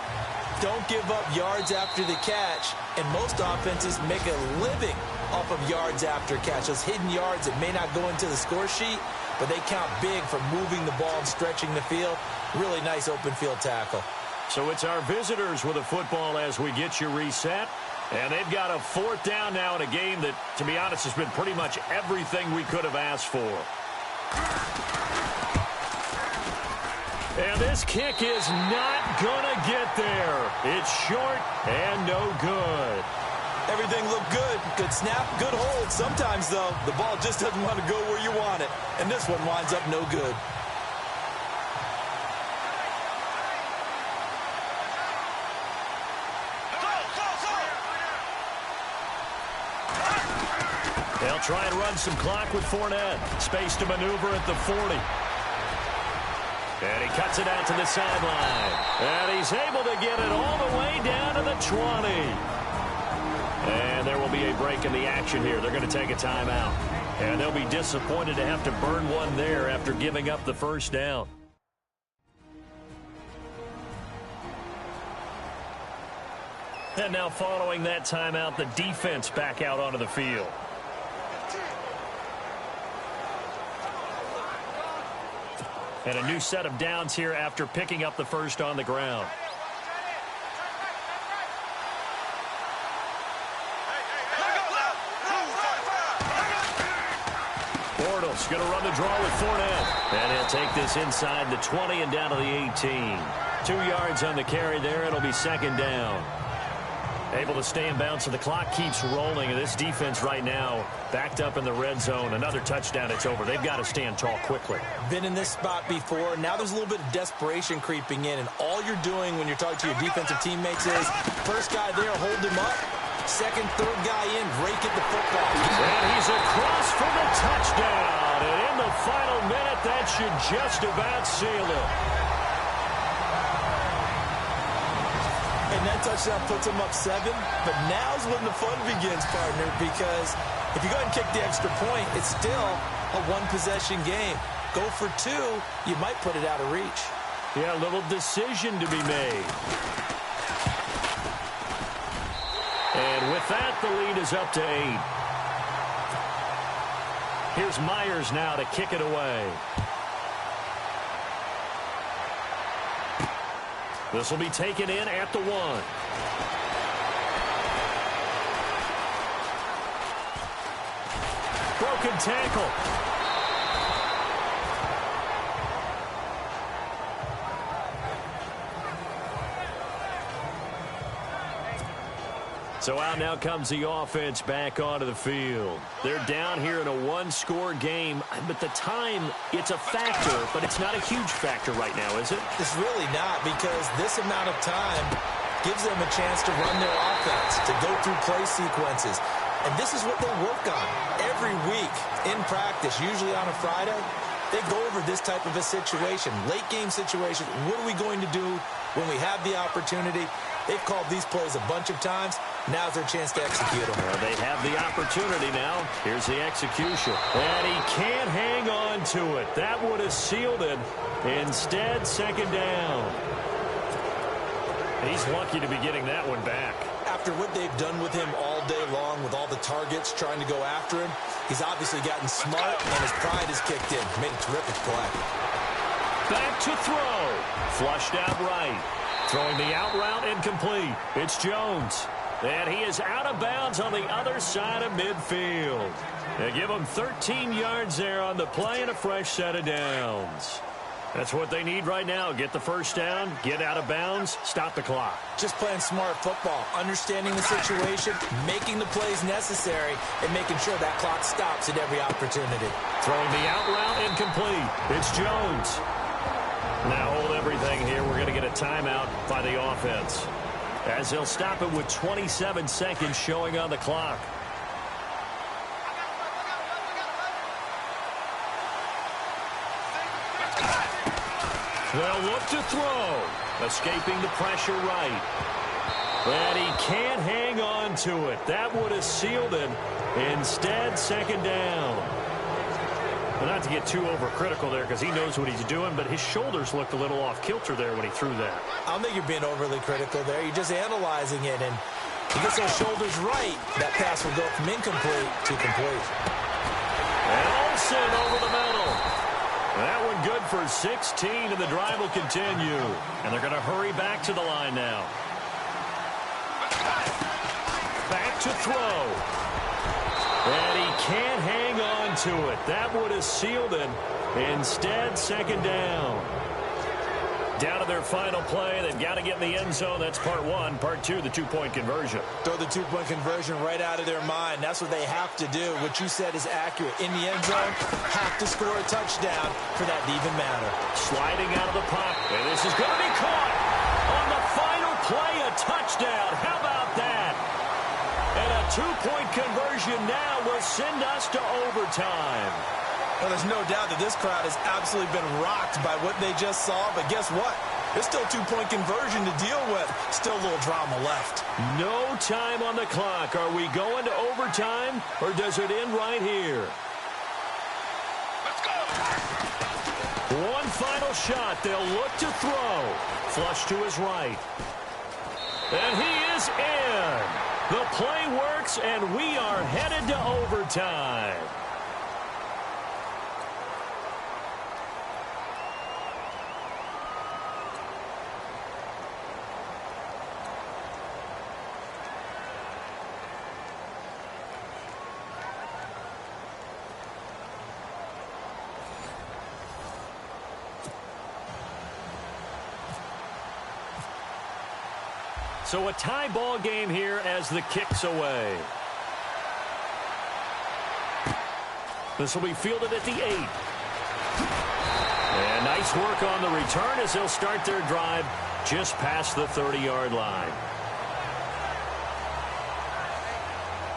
Don't give up yards after the catch, and most offenses make a living off of yards after catch. Those hidden yards that may not go into the score sheet, but they count big for moving the ball and stretching the field. Really nice open field tackle. So it's our visitors with a football as we get you reset. And they've got a fourth down now in a game that, to be honest, has been pretty much everything we could have asked for. And this kick is not going to get there. It's short and no good. Everything looked good. Good snap, good hold. Sometimes, though, the ball just doesn't want to go where you want it. And this one winds up no good. They'll try and run some clock with Fournette. Space to maneuver at the 40. And he cuts it out to the sideline. And he's able to get it all the way down to the 20. And there will be a break in the action here. They're going to take a timeout. And they'll be disappointed to have to burn one there after giving up the first down. And now following that timeout, the defense back out onto the field. And a new set of downs here after picking up the first on the ground. Bortles going to run the draw with Fournette. And he'll take this inside the 20 and down to the 18. 2 yards on the carry there. It'll be second down. Able to stay in bounds, so the clock keeps rolling. And this defense right now backed up in the red zone. Another touchdown, it's over. They've got to stand tall quickly. Been in this spot before. Now there's a little bit of desperation creeping in. And all you're doing when you're talking to your defensive teammates is, first guy there, hold him up. Second, third guy in, rake at the football. And he's across for the touchdown. And in the final minute, that should just about seal it. And that touchdown puts him up 7. But now's when the fun begins, partner, because if you go ahead and kick the extra point, it's still a one-possession game. Go for 2, you might put it out of reach. Yeah, a little decision to be made. And with that, the lead is up to 8. Here's Myers now to kick it away. This will be taken in at the 1. Broken tackle. So out now comes the offense back onto the field. They're down here in a one-score game, but the time, it's a factor, but it's not a huge factor right now, is it? It's really not, because this amount of time gives them a chance to run their offense, to go through play sequences. And this is what they work on every week in practice, usually on a Friday. They go over this type of a situation, late game situation. What are we going to do when we have the opportunity? They've called these plays a bunch of times. Now's their chance to execute them. Well, they have the opportunity now. Here's the execution. And he can't hang on to it. That would have sealed it. Instead, second down. He's lucky to be getting that one back. after what they've done with him all day long, with all the targets trying to go after him, he's obviously gotten smart, and his pride has kicked in. Made a terrific play. Back to throw. Flushed out right. Throwing the out route incomplete. It's Jones. And he is out of bounds on the other side of midfield. They give him 13 yards there on the play and a fresh set of downs. That's what they need right now. Get the first down, get out of bounds, stop the clock. Just playing smart football, understanding the situation, making the plays necessary, and making sure that clock stops at every opportunity. Throwing the out route incomplete. It's Jones. Now hold everything here. We're going to get a timeout by the offense, as they'll stop it with 27 seconds showing on the clock. They'll look to throw. Escaping the pressure right. And he can't hang on to it. That would have sealed him. Instead, second down. Well, not to get too overcritical there because he knows what he's doing, but his shoulders looked a little off kilter there when he threw that. I don't think you're being overly critical there. You're just analyzing it, and he gets those shoulders right. That pass will go from incomplete to complete. And Olsen over the middle. That one good for 16, and the drive will continue. And they're going to hurry back to the line now. Back to throw. And he can't hang on to it. That would have sealed him. Instead, second down. Down to their final play. They've got to get in the end zone. That's part one. Part two, the two-point conversion. Throw the two-point conversion right out of their mind. That's what they have to do. What you said is accurate. In the end zone, have to score a touchdown for that to even matter. Sliding out of the pocket. And this is going to be caught. On the final play, a touchdown. How about that? And a two-point conversion now will send us to overtime. Well, there's no doubt that this crowd has absolutely been rocked by what they just saw, but guess what? There's still two-point conversion to deal with. Still a little drama left. No time on the clock. Are we going to overtime, or does it end right here? Let's go! One final shot. They'll look to throw. Flush to his right. And he is in. The play works, and we are headed to overtime. So a tie ball game here as the kick's away. This will be fielded at the 8. And nice work on the return as they'll start their drive just past the 30-yard line.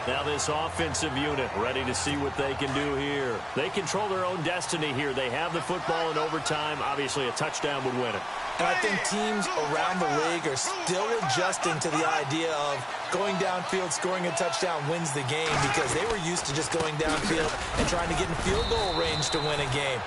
Now this offensive unit ready to see what they can do here. They control their own destiny here. They have the football in overtime. Obviously, a touchdown would win it. And I think teams around the league are still adjusting to the idea of going downfield, scoring a touchdown wins the game, because they were used to just going downfield and trying to get in field goal range to win a game.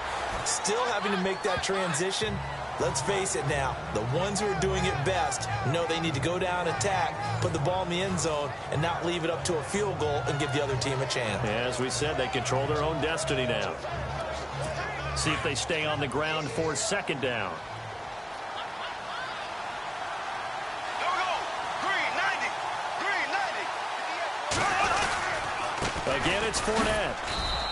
Still having to make that transition. Let's face it now, the ones who are doing it best know they need to go down, attack, put the ball in the end zone, and not leave it up to a field goal and give the other team a chance. As we said, they control their own destiny now. See if they stay on the ground for second down. Again, it's Fournette.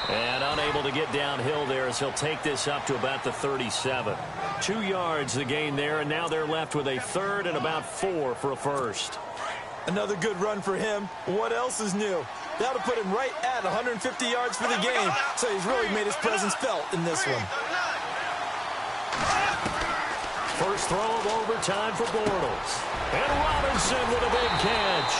And unable to get downhill there as he'll take this up to about the 37. 2 yards the gain there, and now they're left with a third and about 4 for a first. Another good run for him. What else is new? That'll put him right at 150 yards for the game, so he's really made his presence felt in this one. First throw of overtime for Bortles. And Robinson with a big catch.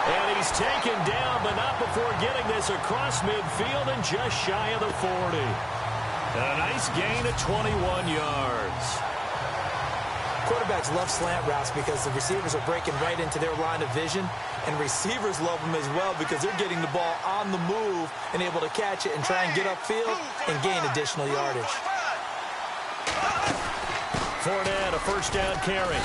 And he's taken down, but not before getting this across midfield and just shy of the 40. And a nice gain of 21 yards. Quarterbacks love slant routes because the receivers are breaking right into their line of vision, and receivers love them as well because they're getting the ball on the move and able to catch it and try and get upfield and gain additional yardage. Fournette, a first down carry.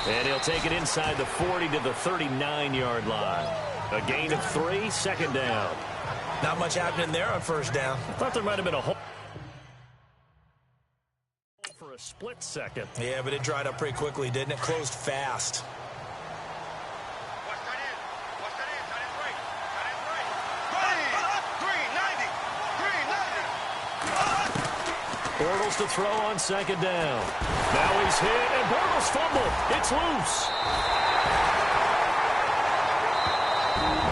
And he'll take it inside the 40 to the 39-yard line. A gain of 3, second down. Not much happening there on first down. I thought there might have been a hole for a split second. Yeah, but it dried up pretty quickly, didn't it? Closed fast. Bortles to throw on second down. Now he's hit, and Bortles fumbled. It's loose.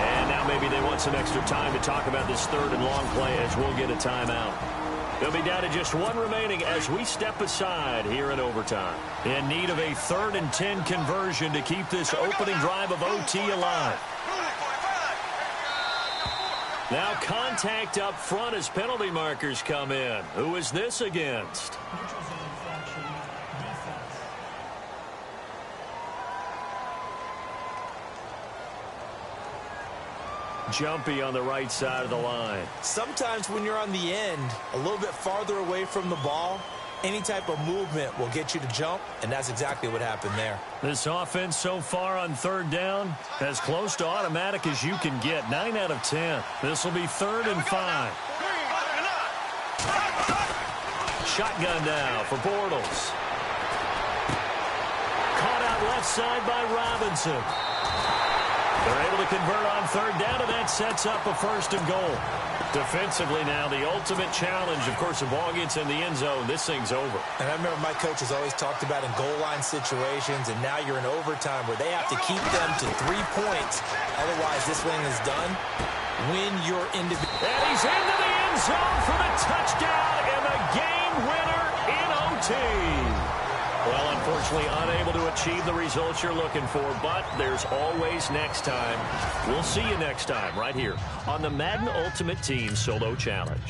And now maybe they want some extra time to talk about this third and long play as we'll get a timeout. They'll be down to just one remaining as we step aside here in overtime. In need of a 3rd and 10 conversion to keep this opening drive of OT alive. Now contact up front as penalty markers come in. Who is this against? Jumpy on the right side of the line. Sometimes when you're on the end, a little bit farther away from the ball, any type of movement will get you to jump, and that's exactly what happened there. This offense so far on third down, as close to automatic as you can get. 9 out of 10. This will be 3rd and 5. Shotgun now for Bortles. Caught out left side by Robinson. They're able to convert on third down, and that sets up a 1st and goal. Defensively now, the ultimate challenge. Of course, the ball gets in the end zone. This thing's over. And I remember my coaches always talked about in goal line situations, and now you're in overtime where they have to keep them to 3 points. Otherwise, this thing is done. Win your individual. And he's into the end zone for the touchdown and the game winner in OT. Well, unfortunately, unable to achieve the results you're looking for, but there's always next time. We'll see you next time right here on the Madden Ultimate Team Solo Challenge.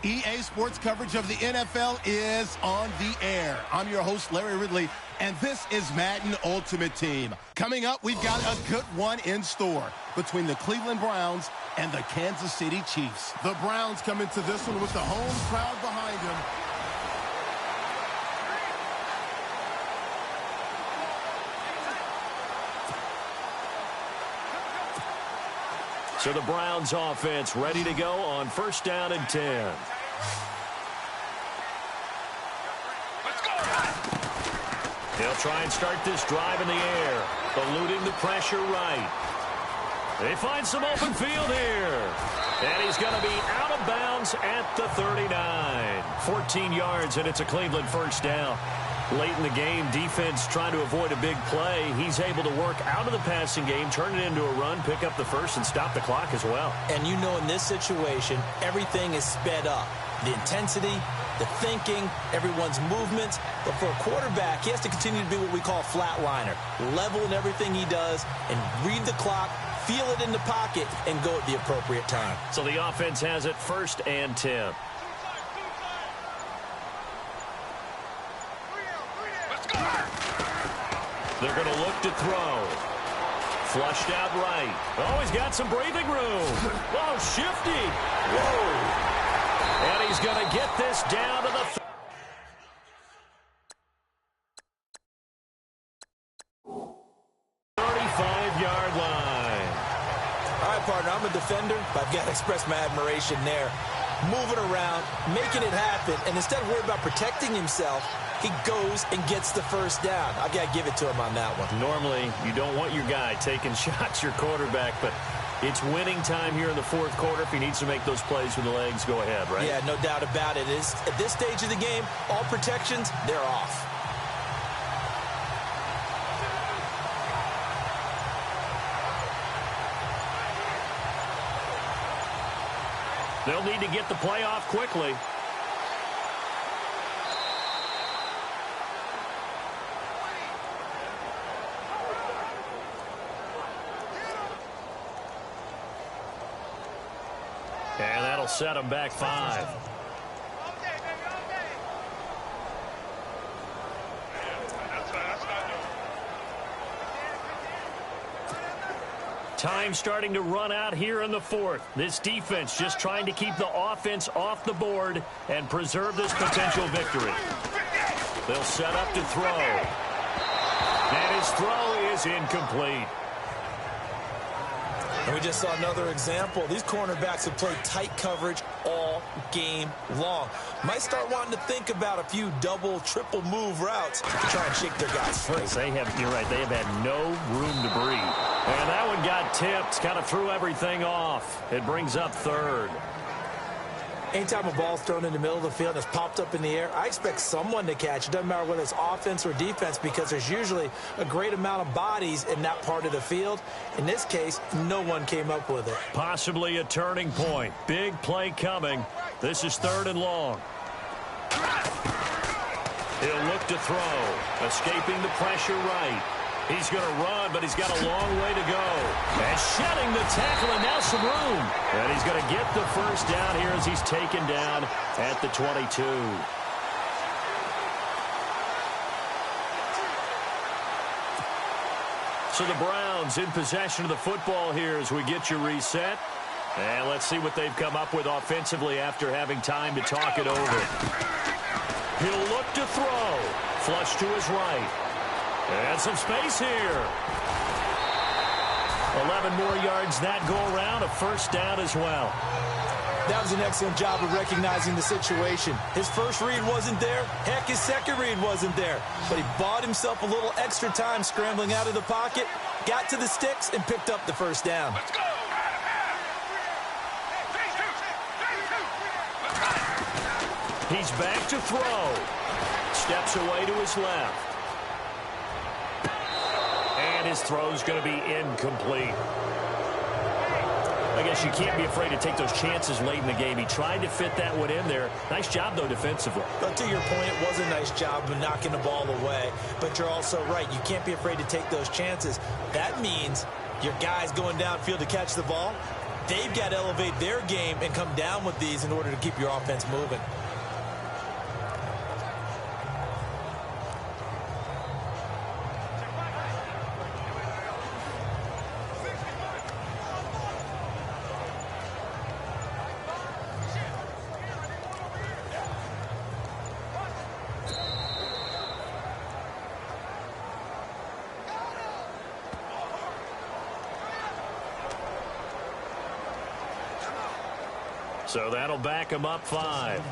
EA Sports coverage of the NFL is on the air. I'm your host, Larry Ridley, and this is Madden Ultimate Team. Coming up, we've got a good one in store between the Cleveland Browns and the Kansas City Chiefs. The Browns come into this one with the home crowd behind them. So the Browns offense ready to go on 1st down and 10. Let's go. He'll try and start this drive in the air, eluding the pressure right. They find some open field here. And he's going to be out of bounds at the 39. 14 yards, and it's a Cleveland 1st down. Late in the game, defense trying to avoid a big play. He's able to work out of the passing game, turn it into a run, pick up the first, and stop the clock as well. And you know in this situation, everything is sped up. The intensity, the thinking, everyone's movements. But for a quarterback, he has to continue to be what we call a flatliner. Level in everything he does and read the clock, feel it in the pocket, and go at the appropriate time. So the offense has it 1st and 10. They're going to look to throw. Flushed out right. Oh, he's got some breathing room. Oh, shifty. Whoa. And he's going to get this down to the 35-yard line. All right, partner, I'm a defender, but I've got to express my admiration there. Moving around, making it happen, and instead of worrying about protecting himself, he goes and gets the 1st down. I've got to give it to him on that one. Normally, you don't want your guy taking shots, your quarterback, but it's winning time here in the 4th quarter. If he needs to make those plays with the legs, go ahead, right? Yeah, no doubt about it. At this stage of the game, all protections, they're off. They'll need to get the play off quickly. And that'll set them back 5. Time starting to run out here in the 4th. This defense just trying to keep the offense off the board and preserve this potential victory. They'll set up to throw. And his throw is incomplete. And we just saw another example. These cornerbacks have played tight coverage all game long. Might start wanting to think about a few double, triple move routes to try and shake their guys free. You're right, they have had no room to breathe. And that one got tipped, kind of threw everything off. It brings up 3rd. Anytime a ball's thrown in the middle of the field and it's popped up in the air, I expect someone to catch it. Doesn't matter whether it's offense or defense, because there's usually a great amount of bodies in that part of the field. In this case, no one came up with it. Possibly a turning point. Big play coming. This is 3rd and long. He'll look to throw. Escaping the pressure right. He's going to run, but he's got a long way to go. And shedding the tackle, and now some room. And he's going to get the 1st down here as he's taken down at the 22. So the Browns in possession of the football here as we get you reset. And let's see what they've come up with offensively after having time to talk it over. He'll look to throw. Flush to his right. And some space here. 11 more yards that go around, a 1st down as well. That was an excellent job of recognizing the situation. His first read wasn't there. Heck, his second read wasn't there. But he bought himself a little extra time scrambling out of the pocket, got to the sticks, and picked up the 1st down. Let's go. He's back to throw. Steps away to his left. And his throw's going to be incomplete. I guess you can't be afraid to take those chances late in the game. He tried to fit that one in there. Nice job, though, defensively. But to your point, it was a nice job of knocking the ball away. But you're also right. You can't be afraid to take those chances. That means your guy's going downfield to catch the ball. They've got to elevate their game and come down with these in order to keep your offense moving. So that'll back him up 5.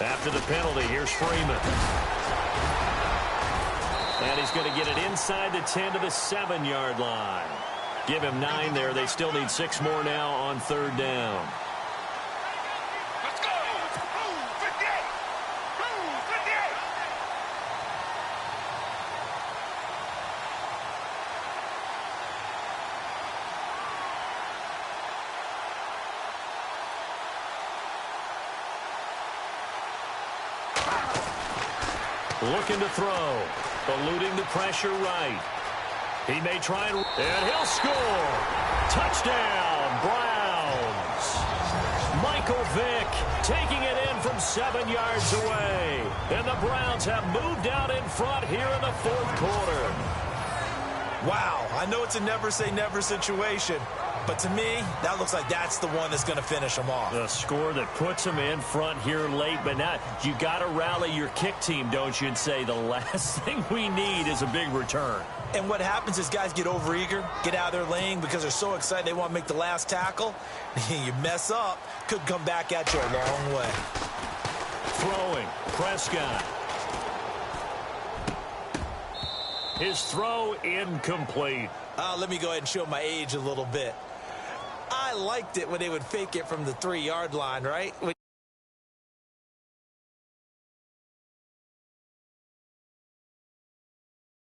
After the penalty, here's Freeman. And he's going to get it inside the 10 to the 7-yard line. Give him 9 there. They still need 6 more now on 3rd down. Let's go! 58! 58! Looking to throw. Eluding the pressure right. He may try and he'll score. Touchdown, Browns. Michael Vick taking it in from 7 yards away. And the Browns have moved out in front here in the 4th quarter. Wow, I know it's a never say never situation, but to me, that looks like that's the one that's going to finish them off. The score that puts them in front here late, but now you got to rally your kick team, don't you, and say the last thing we need is a big return. And what happens is guys get overeager, get out of their lane because they're so excited they want to make the last tackle. You mess up, could come back at you a long way. Throwing, Prescott. His throw incomplete. Let me go ahead and show my age a little bit. I liked it when they would fake it from the 3-yard line, right?